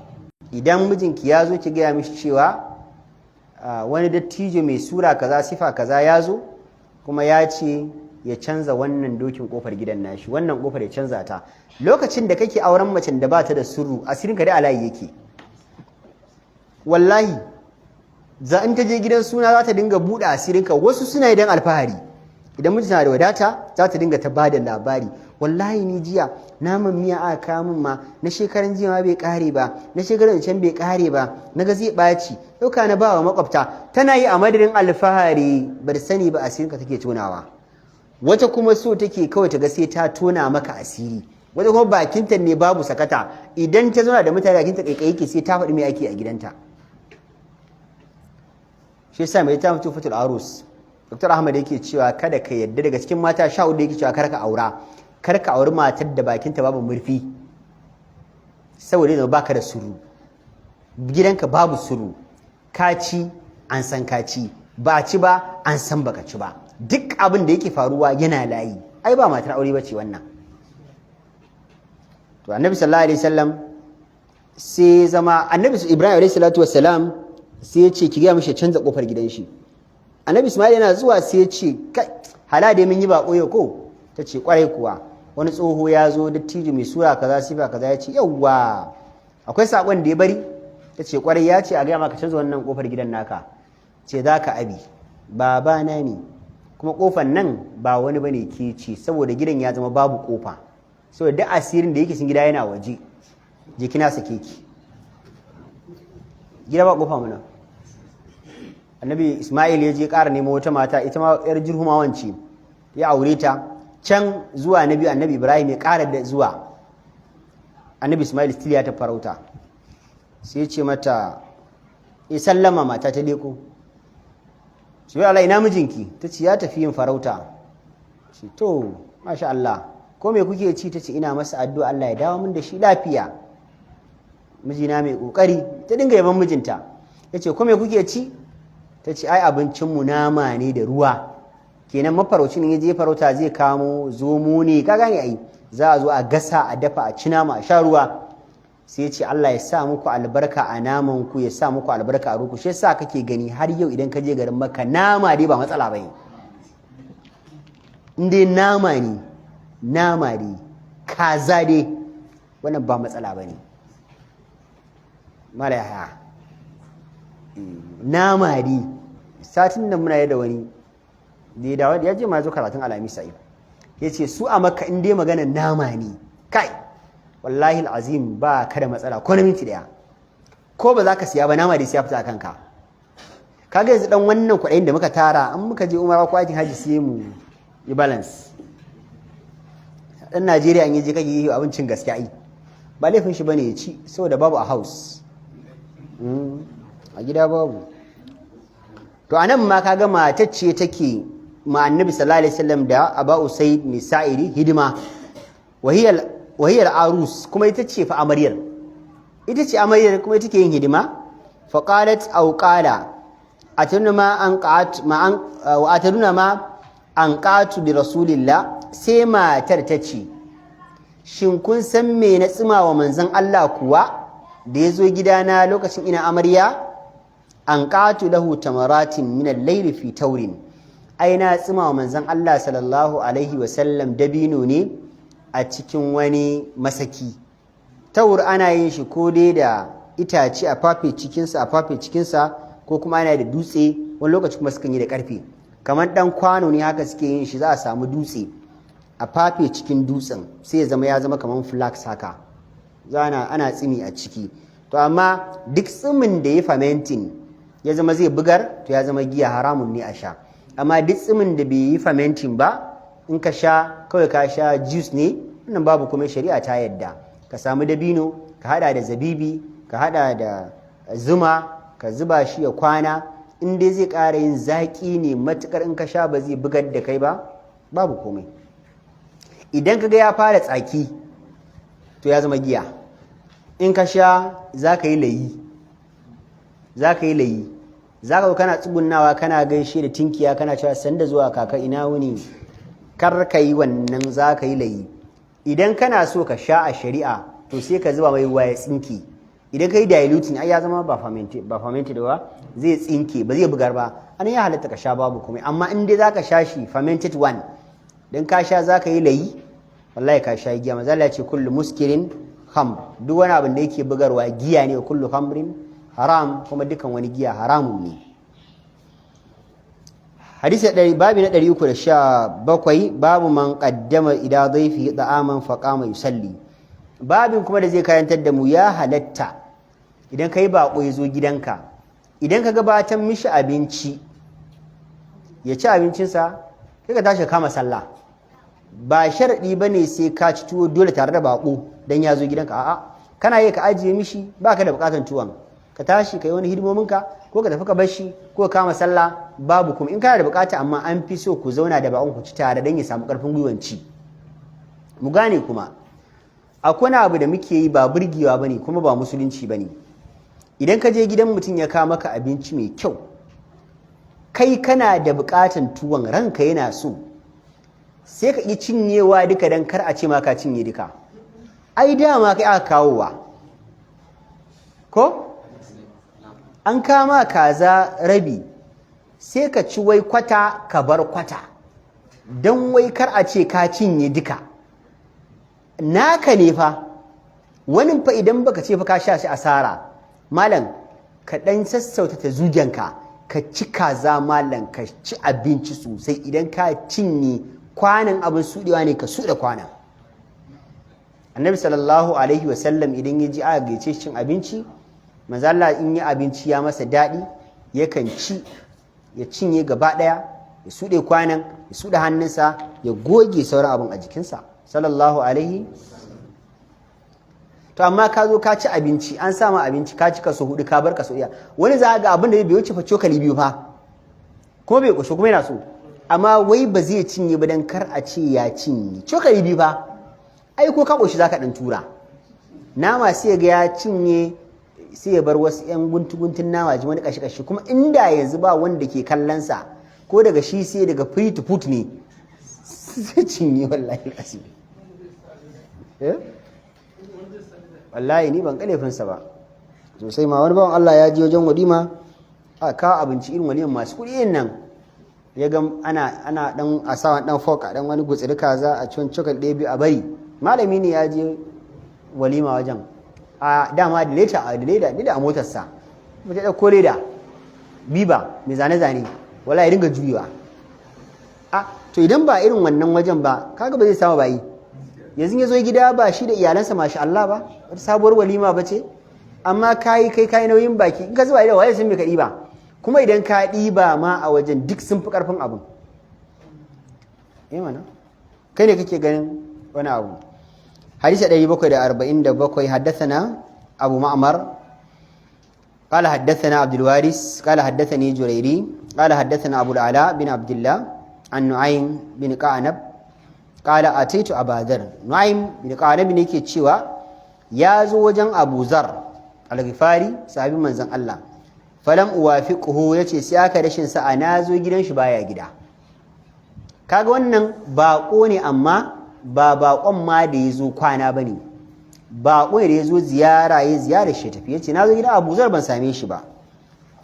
Idan mijinki ya zo ki gaya mishi cewa wani dattijo mai sura kaza sifa kaza ya zo kuma ya ce ya canza wannan dokin kofar gidan nashi, wannan kofar ya canza ta. Lokacin da kake auren macen da ba ta da sirru, asirinka dai alayi yake. Wallahi za in ta je gidan suna za ta dinga buɗe asirinka. Wasu suna idan alfahari, idan mutum na da wadata za ta dinga ta bada labari. Wallahi ni jiya naman miya aka kawo min ma na shekaran jiya ma bai kare ba, na shekaran can bai kare ba, naga zai ɓaci, ɗauka na bawa makwabta. Tana yi a madadin alfahari, bar sani ba asirinka take tonawa. Wata kuma so take kawai ta ga sai ta tona maka asiri. wata kuma bakinta ne babu sakata, idan ta zauna da mutane bakinta kaikai ke sai ta faɗi me ake a gidanta. shi yasa mai ta mutu fatul arus Dr. Ahmad yake cewa kada ka yadda daga cikin mata 14 yake cewa kar ka auri matar da bakinta babu murfi, saboda yana baka da suru, gidanka babu suru, ka ci an san ka ci, ba ci ba an san baka ci ba, duk abin da yake faruwa yana layi, ai ba matar aure bace wannan. to annabi sallallahu alaihi wasallam sai zama annabi Ibrahim alaihi salatu wassalam sai ya ce ki ga mishi canza kofar gidan shi. Annabi Ismail yana zuwa sai ya ce kai hala da mun yi bako yau ko, ta ce kwarai kuwa wani tsoho ya zo dattijo mai sura kaza sifa kaza, ya ce yawwa akwai sakon da ya bari, ta ce kwarai ya ce a gaya maka canza wannan kofar gidan naka, ce za ka abi babana ne kuma kofar nan ba wani bane ke ce, saboda gidan ya zama babu kofa, saboda duk asirin da yake cikin gida yana waje, jikina sake ki gida ba kofa muna. Annabi Ismail ya je ƙara nemo wata mata, ita ma yar jirhumawan ce, ya aure ta. Can zuwa nabi annabi Ibrahim ya ƙara da zuwa, annabi Ismail still ya ta farauta, sai ya ce mata ya sallama, mata ta leko, sai Allah ina mijinki, ta ce ya tafi yin farauta. ce to masha Allah, ko me kuke ci? ta ce ina masa addu'a Allah ya dawo min da shi lafiya, mijina mai kokari. Ta dinga yaban mijinta. ya ce ko me kuke ci? ta ce ai abincinmu nama ne da ruwa. kenan mafaraucin ya je farauta zai kamo zomo ne, ka gane ai, za a zo a gasa a dafa a ci nama a sha ruwa. sai ya ce Allah ya sa muku albarka a naman ku, ya sa muku albarka a ruku. shi yasa kake gani har yau idan ka je garin Makka nama dai ba matsala bane, in dai nama ne kaza dai wannan ba matsala bane. mala ya nama dai satin da muna da wani da ya je ma zo karatun Alamisa ya ce su a Makka in dai magana nama ne kai wallahi al'azim ba ka da matsala ko na minti daya, ko ba za ka siya ba nama dai siya fita a kanka. kaga yanzu dan wannan kuɗin da muka tara an muka je umara ko aikin haji sai mu yi balance. dan Najeriya an yi je kake yi abincin gaskiya ai ba laifin shi bane ya ci, saboda babu a house a gida babu. to anan ma kaga matacce take ma annabi sallallahu alaihi wasallam da Aba Usaid mai sa'iri hidima, wahiyar arus kuma ita ce fa amaryar, ita ce amaryar kuma ita ke yin hidima. fa qalat aw qala ataduna ma an qatu bi rasulillah, sai matar ta ce shin kun san me na tsima wa manzon Allah kuwa da ya zo gidana lokacin ina amarya? an qatu lahu tamaratin min al-layli fi taurin, ai na tsima wa manzon Allah sallallahu alaihi wasallam dabino ne a cikin wani masaki. taur ana yin shi ko dai da itace a fafe cikinsa ko kuma ana da dutse, wani lokaci kuma sukan yi da karfe, kamar dan kwano ne haka suke yin shi, za a samu dutse a fafe cikin dutsen sai ya zama kamar flax haka, ana tsimi a ciki. to amma duk tsimin da ya fermenting ya zama zai bugar, to ya zama giya, haramun ne a sha. amma duk tsimin da bai yi fermenting ba, in ka sha kawai ka sha juice ne, wannan babu kuma shari'a ta yadda. ka samu dabino ka hada da zabibi ka hada da zuma ka zuba shi ya kwana, in dai zai ƙara yin zaƙi ne, matukar in ka sha ba zai bugar da kai ba, babu komai. idan ka ga ya fara tsaki to ya zama giya, in ka sha za ka yi layi, za ka kana tsugunnawa kana gaishe da tinkiya kana cewa sanda zuwa kaka ina wuni, kar ka yi wannan, za ka yi layi. idan kana so ka sha a shari'a to sai ka zuba mai ruwa ya tsinke. idan ka yi diluting ai ya zama ba fermented ba, zai tsinke ba zai bugar ba, an ya halatta ka sha babu komai. amma in dai za ka sha shi fermented one, dan ka sha za ka yi layi, wallahi ka sha giya. manzo Allah ya ce kullu muskirin khamr, duk wani abin da yake bugarwa giya ne, kullu khamrin haram, kuma dukan wani giya haramun ne. hadisi babu na 317 babu man qaddama ila dhayfi da'aman faqama yusalli. babin kuma da zai karantar da mu ya halatta idan kai bako ya zo gidanka, idan ka gabatar mishi abinci ya ci abincinsa, kai ka tashi kama sallah, ba sharaɗi ba ne sai ka ci tuwo dole tare da baƙo don ya zo gidanka, a'a kana yi ka ajiye mishi ba ka da buƙatar tuwon, ka tashi ka yi wani hidimominka ko ka tafi ka bar shi ko ka kama sallah babu kuma in kana da buƙata, amma an fi so ku zauna da baƙon ku ci tare don ya samu ƙarfin gwiwan ci. Mu gane kuma akwai wani abu da muke yi ba burgewa ba ne kuma ba musulunci ba ne. Idan ka je gidan mutum ya kawo maka abinci mai kyau, kai kana da buƙatan tuwon ranka yana so, sai ka ƙi cinyewa duka don kar a ce ma ka cinye duka. Ai dama kai aka kawowa ko an kama kaza rabi sai ka ci wai kwata ka bar kwata don wai kar a ce ka cinye duka. Naka ne fa, wani fa idan baka ce fa ka sha shi asara. Malam ka ɗan sassauta ta zugenka, ka ci kaza malam, ka ci abinci sosai. Idan ka cinye kwanan abin suɗewa ne ka suɗe kwanan. Annabi sallallahu alaihi wasallam idan ya ji aka gaice cin abinci, manzo Allah in yi abinci ya masa daɗi yakan ci ya cinye gaba ɗaya, ya suɗe kwanan, ya suɗe hannunsa, ya goge sauran abin a jikinsa sallallahu alaihi. To amma ka zo ka ci abinci, an sama abinci ka ci kaso hudu ka bar kaso ɗaya, wani za ga abin da bai wuce fa cokali biyu fa, kuma bai kushe kuma yana so, amma wai ba zai cinye ba dan kar a ce ya cinye cokali biyu fa. Ai ko ka koshi zaka dan tura nama, sai ga ya cinye, sai ya bar wasu yan guntun nama ji wani kashi kuma inda yanzu ba wanda ke kallon sa, ko daga shi sai daga free to put ne sai cinye wallahi asiri. Wallahi ni ban kalefin sa ba sosai ma. Wani bawan Allah ya je wajen walima a kawo abinci irin waliman masu kuɗi nan, ya ga ana dan asawan dan fork dan wani gutsiri kaza a cikin cokal ɗaya biyu a bari. Malami ne ya je walima wajen, a dama da leda a motarsa, mutu ya ɗauko leda biba mai zane-zane, wala ya dinga juyewa. To idan ba irin wannan wajen ba kaga ba zai samu bayi. Yanzu ya zo gida ba shi da iyalansa masha Allah ba, wata sabuwar walima ba ce, amma kai nauyin baki, in ka zuba da waye sun bai ka ɗiba, kuma idan ka ɗiba ma a wajen duk sun fi ƙarfin abin. Mana kai ne kake ganin wani abu. حديث 747 حدثنا أبو معمر قال حدثنا عبد الوارث قال حدثني جريري قال حدثنا أبو العلاء بن عبد الله عن نعيم بن قعنب قال أتيت أبا ذر. نعيم بن قعنب ne yake cewa ya zo wajen Abu Zar al-Ghifari sahabi manzon Allah, falam uwafiquhu yace sai aka rashin sa na zo gidan shi baya gida. Kaga wannan bako ne, amma ba baƙon ma da ya zo kwana ba ne, baƙo da ya zo ziyara shi tafi. Ya ce na zo gidan Abu Zar ban same shi ba.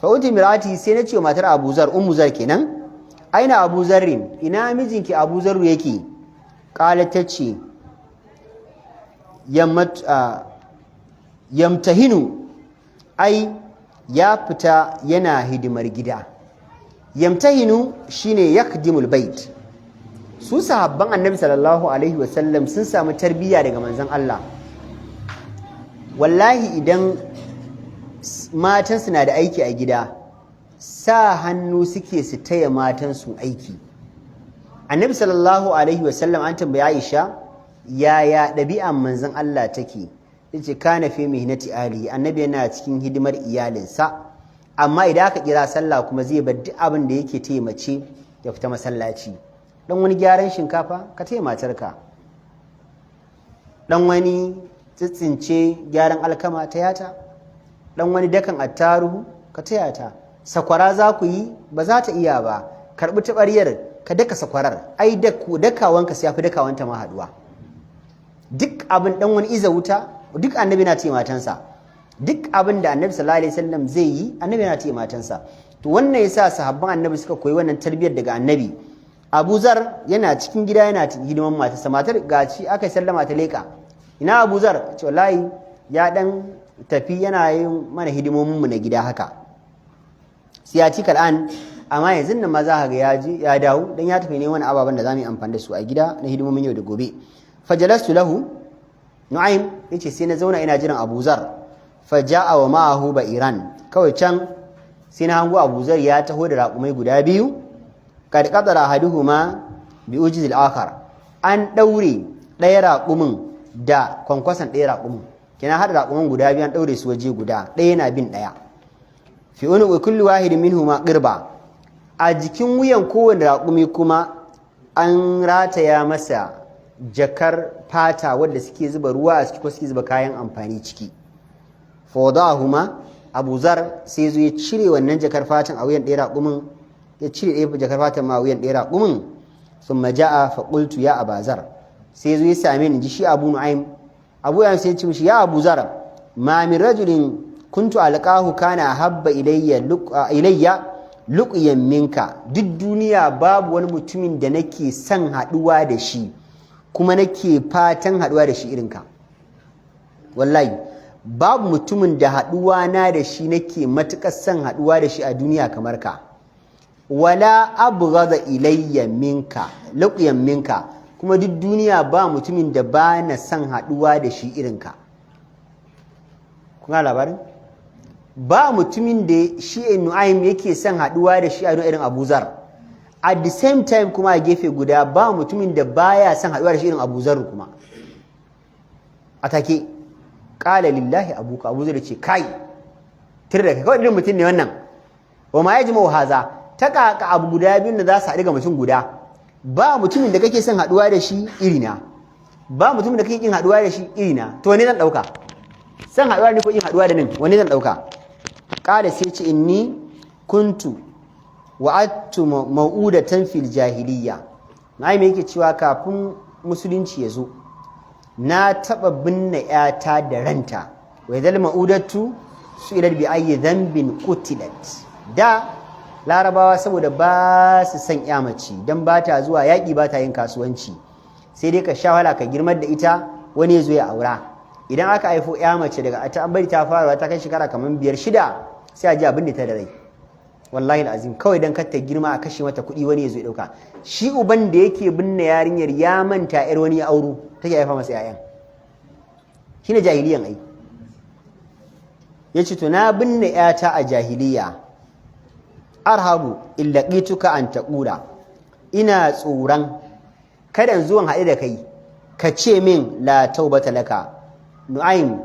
Fa'uti mirati sai na ce wa matar Abu Zar, Ummu Zar kenan, aina Abu Zarrin, ina mijinki Abu Zarru yake? Ƙala ta ce yamtahinu, ai ya fita yana hidimar gida. Yamtahinu shine yakdimul bait. Su sahabban annabi sallallahu alaihi wasallam sun samu tarbiyya daga manzon Allah. Wallahi idan matansu na da aiki a gida, sa hannu suke su taya matansu aiki. Annabi sallallahu alaihi wasallam an tambaya Aisha yaya ɗabi'an manzon Allah take, yace kana fi mihnati ali, annabi yana cikin hidimar iyalinsa, amma idan aka kira sallah kuma zai bar duk abin da yake taya mace ya fita masallaci. Dan wani gyaran shinkafa ka taya matarka, dan wani tsitsince gyaran alkama ta yata, dan wani dakan attaruhu ka taya ta. Sakwara za ku yi ba za ta iya ba, karbi taɓaryar ka daka sakwarar, ai dakawanka sai yafi dakawanta ma haduwa. Duk abin dan wani iza wuta, duk annabi na taya matansa. Duk abin da annabi sallallahu alaihi wasallam zai yi, annabi na taya matansa. To wannan yasa sahabban annabi suka koyi wannan tarbiyyar daga annabi. Abu Zar yana cikin gida yana hidiman matarsa, matar gaci aka sallama ta leka, ina Abu Zar? Ce wallahi ya dan tafi yana yin mana hidimomin mu na gida haka. Siyati kal'an, amma yanzu nan ma za ka ga ya dawo dan ya tafi ne wani ababen da zamu yi amfani da su a gida na hidimomin yau da gobe. Fajalastu lahu, Nu'aym yace sai na zauna ina jiran Abu Zar. Faja'a wa ma'ahu ba'iran, kawai can sai na hango Abu Zar ya taho da raƙumai guda biyu. Kad qadara ahaduhuma bi ujzil akhar, an ɗaure ɗaya raƙumin da kwankwason ɗaya raƙumin kina haɗa raƙumin guda biyu an ɗaure su waje guda ɗaya na bin ɗaya fi unuqi kulli wahidin minhuma qirba a jikin wuyan kowane raƙumi kuma an rataya masa jakar fata wadda suke zuba ruwa a ciki ko suke zuba kayan amfani ciki fawdahuma Abu Zar sai zo ya cire wannan jakar fatan a wuyan ɗaya raƙumin ya cire ɗaya jakar fatan ma a wuyan ɗaya raƙumin thumma ja'a fa qultu ya Aba Zar sai zo ya same ni ji shi Abu Nu'aym sai ya ce mishi ya Abu Zar ma min rajulin kuntu alqahu kana habba ilayya luqyan minka duk duniya babu wani mutumin da nake son haɗuwa da shi kuma nake fatan haɗuwa da shi irinka wallahi babu mutumin da haɗuwa na da shi nake matuƙar son haɗuwa da shi a duniya kamar ka wala abghadha ilayya minka luqyan minka kuma duk duniya ba mutumin da ba na son haɗuwa da shi irinka kuna labarin ba mutumin da shi Nu'aym yake son haɗuwa da shi a irin Abu Zar at the same time kuma a gefe guda ba mutumin da baya son haɗuwa da shi irin Abu Zar kuma a take qala lillahi abuka Abu Zar ce kai tare da kai kawai irin mutum ne wannan wa ma yajma'u haza ta kaka abu guda biyun da za su haɗu ga mutum guda ba mutumin da kake son haɗuwa da shi irina ba mutumin da kake kin haɗuwa da shi irina to ne zan ɗauka son haɗuwa ne ko kin haɗuwa da nin wani zan ɗauka ƙada sai ce inni kuntu wa'attu mau'udatan fil jahiliya na yi yake cewa kafin musulunci ya zo na taɓa binne ‘yata da ranta wai zal ma'udatu su ilar bi ayi zambin kutilat da larabawa saboda ba su san ‘ya mace don ba ta zuwa yaƙi ba ta yin kasuwanci sai dai ka sha wahala ka girmar da ita wani ya zo ya aura idan aka haifo ‘ya mace daga ta an bari ta fara ta kai shekara kamar 5-6 sai a ji abin da ta da rai wallahi azim kawai dan kar ta girma a kashe mata kuɗi wani ya zo ya ɗauka shi uban da yake binne yarinyar ya manta ‘yar wani ya auro take haifa masa ‘ya'yan shine jahiliyan ai yace to na binne ‘yata a jahiliya arhabu illaqituka an taqula ina tsoron kada zuwan haɗe da kai ka ce min la taubata laka Nu'aym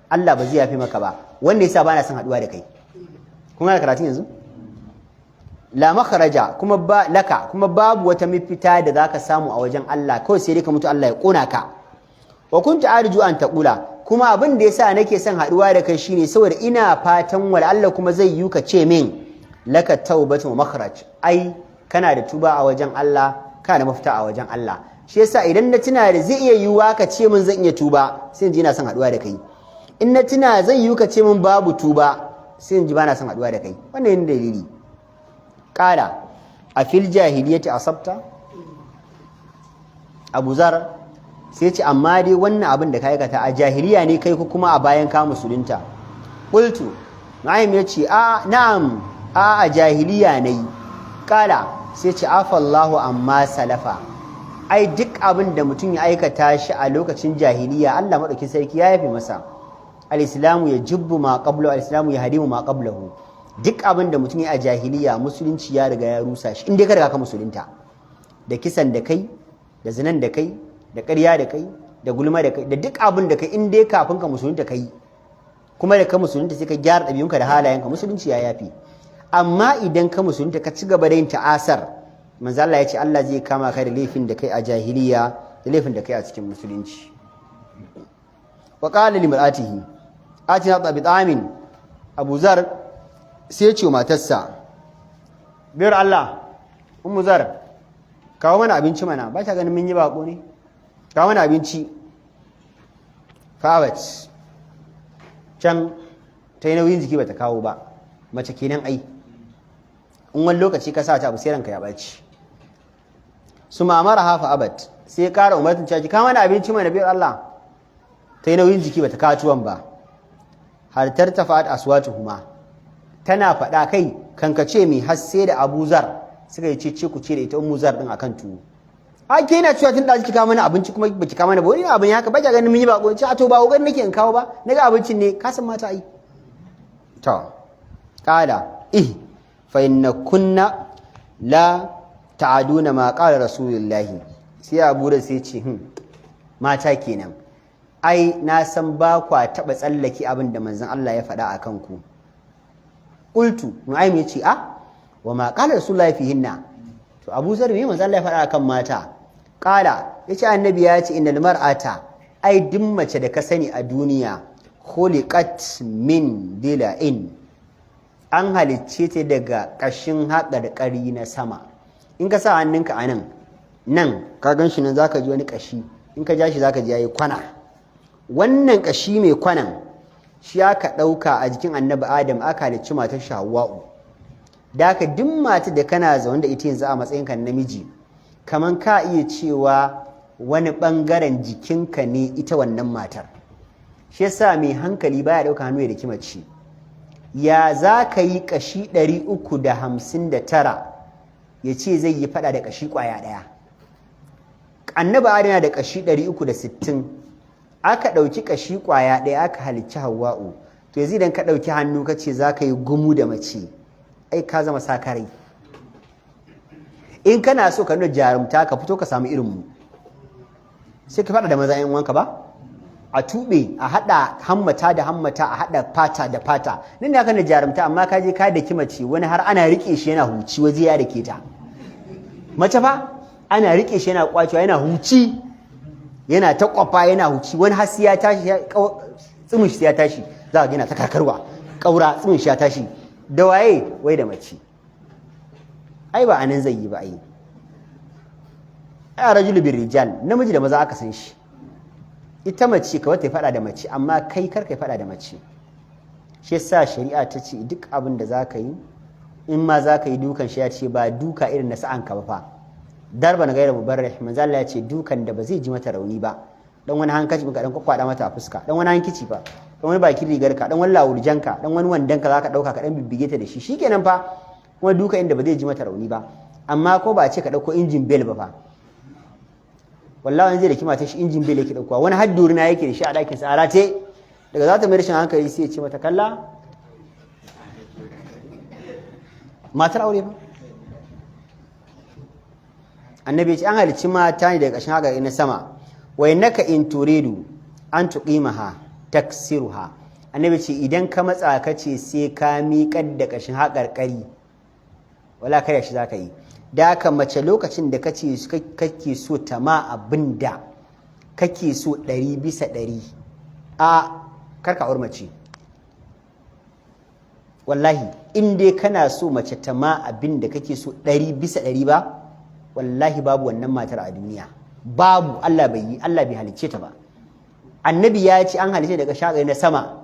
Allah ba zai yafi maka ba wanda yasa bana son haduwa da kai kun ga karatun yanzu la makharaja kuma ba laka kuma babu wata mafita da zaka samu a wajen Allah kawai sai dai ka mutu Allah ya kona ka wa kunta arju an taqula kuma abin da yasa nake son haduwa da kai shine saboda ina fatan wal Allah kuma zai yi ka ce min laka taubatu wa makharaj ai kana da tuba a wajen Allah kana da mafita a wajen Allah shi yasa idan na tuna da zai iya yiwuwa ka ce min zan iya tuba sai in ji ina son haduwa da kai in na tuna zai yiwu ka ce min babu tuba sai in ji bana son haduwa da kai wannan yin dalili qala a fil jahiliyyati asabta Abu Zar sai ce amma dai wannan abin da ka aikata a jahiliya ne kai ko kuma a bayan ka musulunta qultu Nu'aym ya ce a na'am a jahiliya nayi qala sai ce afallahu amma salafa ai duk abin da mutum ya aikata shi a lokacin jahiliya Allah madaukin sarki ya yafe masa al-islamu ya jubbu ma qablahu al-islamu ya hadimu ma qablahu duk abin da mutum ya a jahiliya musulunci ya riga ya rusa shi inda ka riga ka musulunta da kisan da kai da zinan da kai da ƙarya da kai da gulma da kai da duk abin da kai inda kafin ka musulunta kai kuma da ka musulunta sai ka gyara ɗabi'unka da halayenka musulunci ya yafe amma idan ka musulunta ka ci gaba da yin ta'asar manzo Allah ya ce Allah zai kama ka da laifin da kai a jahiliya da laifin da kai a cikin musulunci wa qala limra'atihi atina tabitamin Abu Zar sai ya ce matarsa biyar Allah Ummu Zar kawo mana abinci mana ba ta ganin mun yi bako ne kawo mana abinci fawat can ta yi nauyin jiki bata kawo ba mace kenan ai in wani lokaci ka sa ta abu sai ranka ya baci su mamara hafa abad sai ya kara umartin caki kama da abinci mai nabiyar Allah ta yi nauyin jiki bata kawo tuwon ba har tartafa aswatuhuma tana faɗa kai kankace mai har sai da Abu Zar suka yi ce ku ce da ita Ummu Zar din akan tuwo a ke yana cewa tun da kika kawo mana abinci kuma baki kawo mana ba wani abin haka ba ki ganin mun yi bako ce a to ba kokarin nake in kawo ba naga abincin ne ka san mata ai to qala fa inna kunna la ta'aduna ma qala rasulullahi sai Abu da sai ce mata kenan ai na san ba kwa taba tsallake abin da manzon Allah ya faɗa akan ku qultu Nu'aym ya ce wa ma qala rasulullahi fihinna to Abu Zar me manzon Allah ya faɗa akan mata qala yace annabi ya ce innal mar'ata ai duk mace da ka sani a duniya khuliqat min dila'in an halicce ta daga ƙashin haƙarƙari na sama in ka sa hannunka a nan ka gan shi nan za ka ji wani ƙashi in ka ja shi za ka ji ya yi kwana wannan ƙashi mai kwanan shi aka ɗauka a jikin annabi adam aka halicci matar Hawwa'u da aka duk mata da kana zaune da ita yanzu a matsayinka namiji kamar ka iya cewa wani ɓangaren jikinka ne ita wannan matar shi yasa mai hankali baya ɗauka hannu ya daki mace ya za ka yi ƙashi 359 ya ce zai yi faɗa da ƙashi ƙwaya ɗaya annabi adam yana da ƙashi 360 aka ɗauki ƙashi ƙwaya ɗaya aka halicci Hawwa'u to yanzu idan ka ɗauki hannu ka ce za ka yi gumu da mace ai ka zama sakarai in kana so ka nuna jarumta ka fito ka samu irinmu sai ka faɗa da maza 'yan wanka ba a tuɓe a haɗa hammata da hammata a haɗa fata da fata nan ne aka na jarumta amma ka je ka daki mace wani har ana riƙe shi yana huci waje ya dake ta mace fa ana riƙe shi yana kwacewa yana huci yana ta kwafa yana huci wani har sai ya tashi tsimin shi ya tashi za ka gina ta karkarwa ƙaura tsimin shi ya tashi da waye wai da mace ai ba anan zai yi ba ai a rajulu bir rijal namiji da maza aka san shi ita mace kawai ta faɗa da mace amma kai kar ka faɗa da mace shi yasa shari'a ta ce duk abin da za ka yi in ma za ka yi dukan shi ya ce ba duka irin na sa'anka ba fa darba na gaira mubarrih manzo Allah ya ce dukan da ba zai ji mata rauni ba dan wani hankaci ka dan kwakwada mata a fuska dan wani hankici fa dan wani bakin rigar ka dan wani lawurjan ka dan wani wandan ka zaka dauka ka dan bibbige ta da shi shikenan fa kuma duka inda ba zai ji mata rauni ba amma ko ba a ce ka dauko injin bel ba fa wallahi wani zai da kima ta shi injin bel yake dauka wani hadduri na yake da shi a dakin sa arate daga za ta mai rashin hankali sai ya ce mata kalla matar aure ba annabi ya ce an halicci mata ne daga ƙashin haka na sama wa innaka in turidu an tuqimaha taksiruha annabi ce idan ka matsa ka ce sai ka miƙar da ƙashin haƙarƙari wala kare shi zaka yi da haka mace lokacin da kace kake so ta ma abinda kake so 100% a karka aure mace wallahi in dai kana so mace ta ma abinda kake so 100% ba wallahi babu wannan matar a duniya babu Allah bai halicce ta ba annabi ya ce an halicce daga shagari na sama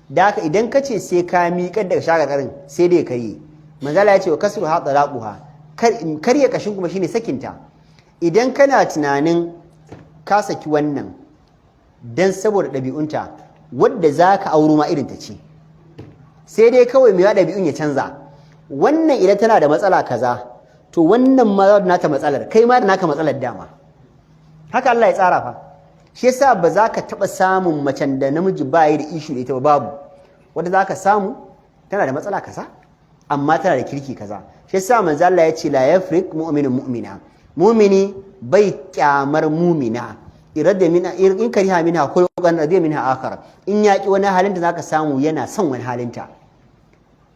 da haka idan ka ce sai ka miƙar daga shagarin sai dai kai manzala ya ce wa kasru ha talaquha karya kashin kuma shine sakinta idan kana tunanin ka saki wannan dan saboda ɗabi'unta wadda zaka auro ma irin ta ce sai dai kawai mai ɗabi'un ya canza wannan idan tana da matsala kaza to wannan ma za nata matsalar kai ma da naka matsalar dama haka Allah ya tsara fa shi yasa ba za ka taɓa samun macen da namiji ba yi da ishu da ita ba babu wanda za ka samu tana da matsala kaza amma tana da kirki kaza shi yasa manzo Allah ya ce la yafrik mu'minun mu'mina mu'mini bai kyamar mu'mina irada mina in kariha minha khuluqan radiya minha akhar in yaki wani halin da zaka samu yana son wani halinta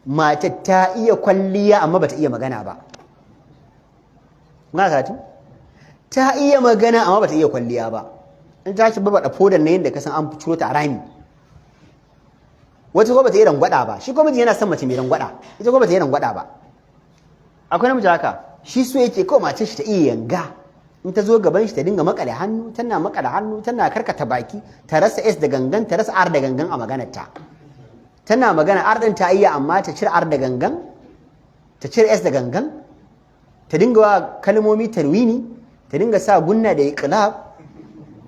mata ta iya kwalliya amma bata iya magana ba ta iya magana amma bata iya kwalliya ba in ta ci baba da fodan ne yanda ka san an ciro ta a rami wata ko bata yi rangwada ba shi ko miji yana son mace mai rangwada ita ko bata yi rangwada ba akwai namiji haka shi so yake kawai mace shi ta iya yanga in ta zo gaban shi ta dinga makale hannu tana karkata baki ta rasa s da gangan ta rasa r da gangan a maganar ta tana magana r din ta iya amma ta cire r da gangan ta cire s da gangan ta dinga wa kalmomi tarwini ta dinga sa gunna da iqlab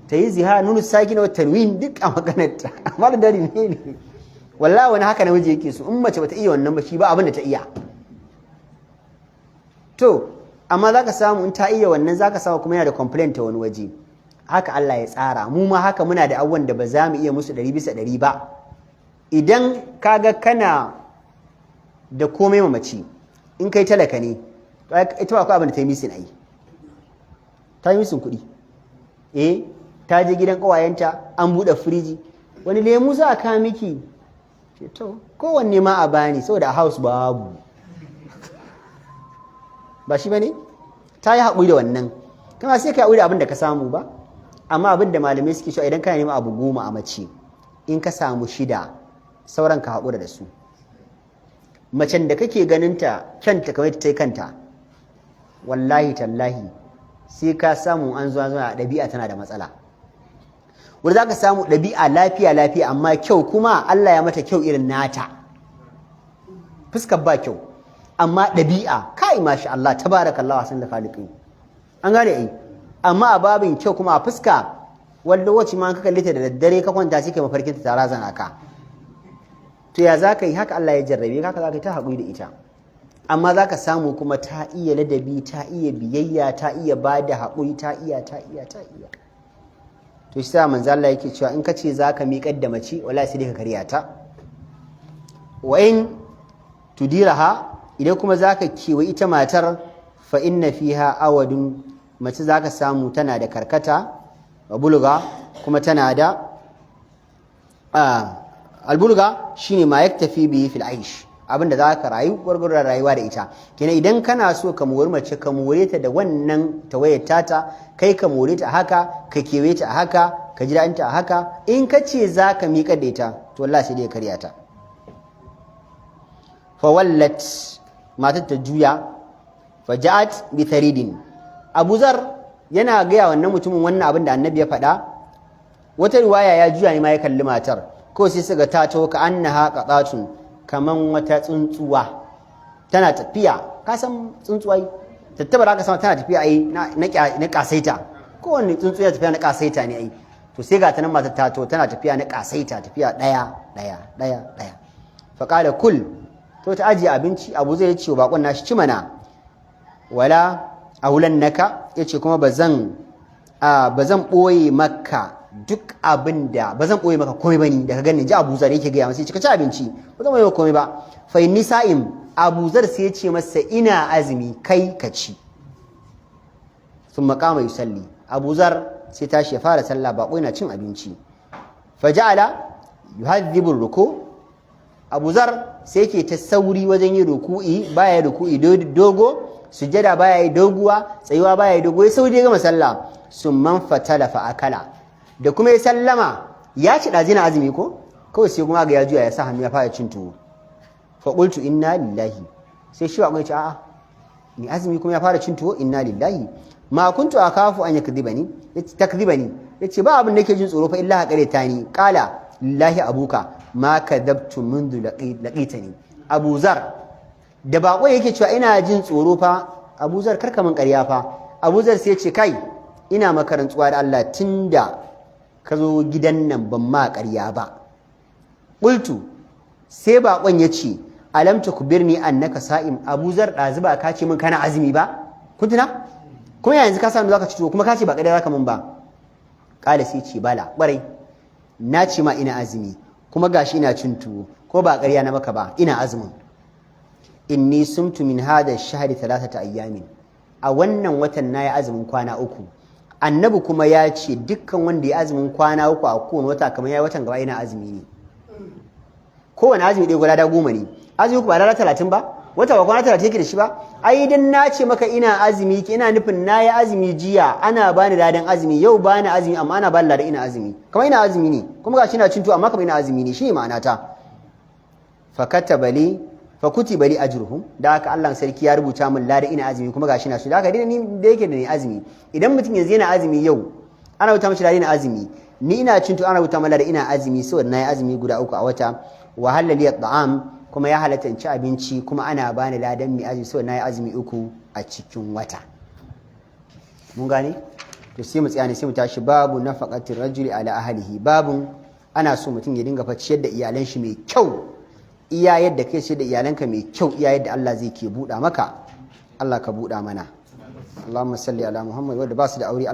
ta yi ziha nunu sakina wa tarwin duk a maganarta amma da dare ne wallahi wani haka namiji yake so in mace bata iya wannan ba shi ba abin da ta iya to amma zaka samu in ta iya wannan zaka samu kuma yana da complaint ta wani waje haka Allah ya tsara mu ma haka muna da abubuwan da ba za mu iya musu 100% ba idan kaga kana da komai mace in kai talaka ne ita ba akwai abin da ta yi misin ai ta yi musun kuɗi ta je gidan ƙawayenta an buɗe firiji wani lemu za a kawo miki to kowanne ma a bani saboda a house babu ba shi ba ne ta yi haƙuri da wannan kama sai ka yi haƙuri da abin da ka samu ba amma abin da malamai suke cewa idan kana neman abu 10 a mace in ka samu 6 sauran ka haƙura da su macen da kake ganinta kyanta kamar ta yi kanta wallahi tallahi sai ka samu an zuwa a ɗabi'a tana da matsala wanda za ka samu ɗabi'a lafiya amma kyau kuma Allah ya mata kyau irin nata fuskar ba kyau amma ɗabi'a kai masha Allah tabarakallah wasan da khaliqin an gane ai amma a babin kyau kuma a fuska wanda wacce ma ka kalle ta da daddare ka kwanta sai kai mafarkin ta razana ka to ya zaka yi haka Allah ya jarrabe ka haka zaka yi ta haƙuri da ita amma zaka samu kuma ta iya ladabi ta iya biyayya ta iya bada haƙuri ta iya to shi sa manzo Allah yake cewa in kace zaka miƙar da mace wallahi sai ka karya ta wa in tudiraha idan kuma zaka kewa ita matar fa inna fiha awadun mace zaka samu tana da karkata wa bulga kuma tana da albulga shine ma yaktafi bihi fil aish abinda zaka rayu gurgurar rayuwa da ita kenan idan kana so ka mori mace ka more ta da wannan tawayar tata kai ka more ta haka ka kewe ta haka ka ji daɗinta a haka in ka ce zaka miƙa da ita to wallahi sai dai ka karya ta fa wallat matar ta juya fa ja'at bi tharidin Abu Zar yana gaya wannan mutumin wannan abin da annabi ya faɗa wata riwaya ya juya ne ma ya kalli matar ko sai suka tato ka annaha qatatun kaman wata tsuntsuwa tana tafiya ka san tsuntsuwa tattabara ka san tana tafiya ai na kasaita kowanne tsuntsuwa ya tafiya na kasaita ne ai to sai ga ta nan matar tato tana tafiya na kasaita tafiya daya fa qala kul to ta ajiye abinci Abu Zai ya ce bakon nashi ci mana wala aulannaka yace kuma bazan boye maka duk abin da ba zan ɓoye maka komai bane da ka gani ji Abu Zar yake gaya masa ka ci abinci ba zan ɓoye maka komai ba fa inni sa'im Abu Zar sai ya ce masa ina azumi kai ka ci sun makama yusalli Abu Zar sai tashi ya fara sallah ba yana cin abinci fa ja'ala yuhadhibu ruku Abu Zar sai yake ta sauri wajen yin ruku'i baya ruku'i dogo sujjada baya yi doguwa tsayuwa baya yi dogo ya sauri ya gama sallah summan fatala fa akala da kuma ya sallama ya ci ɗazina azumi ko kawai sai kuma ga ya juya ya sa hannu ya fara cin tuwo fa qultu inna lillahi sai shi wa ce a'a ni azumi kuma ya fara cin tuwo inna lillahi ma kuntu akafu an takdhibani yace ba abin da nake jin tsoro fa illa haqareta ni qala lillahi abuka ma kadabtu mundu laqitani Abu Zar da bako yake cewa ina jin tsoro fa Abu Zar karka min ƙarya fa Abu Zar sai ya ce kai ina maka rantsuwa da Allah tunda ka zo gidan nan ban ma ƙarya ba qultu sai bakon ya ce alam tukbirni annaka sa'im Abu Zar ɗazu ba ka ce min kana azumi ba kun tuna kuma yanzu ka samu zaka ci tuwo kuma ka ce ba ƙarya zaka min ba kala sai ce bala ƙwarai na ce ma ina azumi kuma gashi ina cin tuwo ko ba ƙarya na maka ba ina azumin inni sumtu min hada ash-shahri 3 ayyamin a wannan watan nayi azumin kwana 3 annabi kuma ya ce dukkan wanda ya azumin kwana 3 a kowane wata kamar yayi watan gaba yana azumi ne kowane azumi ɗaya guda 10 ne azumi ba rana 30 ba wata ba kwana 30 yake da shi ba ai dan na ce maka ina azumi ina nufin nayi azumi jiya ana bani ladan azumi yau bani azumi amma ana bani ladan ina azumi kamar ina azumi ne kuma gashi ina cin tuwo amma kamar ina azumi ne shine ma'ana ta fakutiba li ajruhum da haka Allah sarki ya rubuta min ladan ina azumi kuma gashi na shi da haka dai ni da yake da ni azumi idan mutum yanzu yana azumi yau ana rubuta mishi ladan ina azumi ni ina cin tuwo ana rubuta min ladan ina azumi saboda nayi azumi guda 3 a wata wa halali at'am kuma ya halatta in ci abinci kuma ana bani ladan mi azumi saboda nayi azumi 3 a cikin wata mun gane to sai mu tsaya ne sai mu tashi babu nafaqatir rajuli ala ahlihi babun ana so mutum ya dinga ciyar da iyalan shi mai kyau iya yadda kai ciyar da iyalanka mai kyau iya yadda Allah zai ke buɗa maka Allah ka buɗa mana Allahumma salli ala Muhammad wanda ba su da aure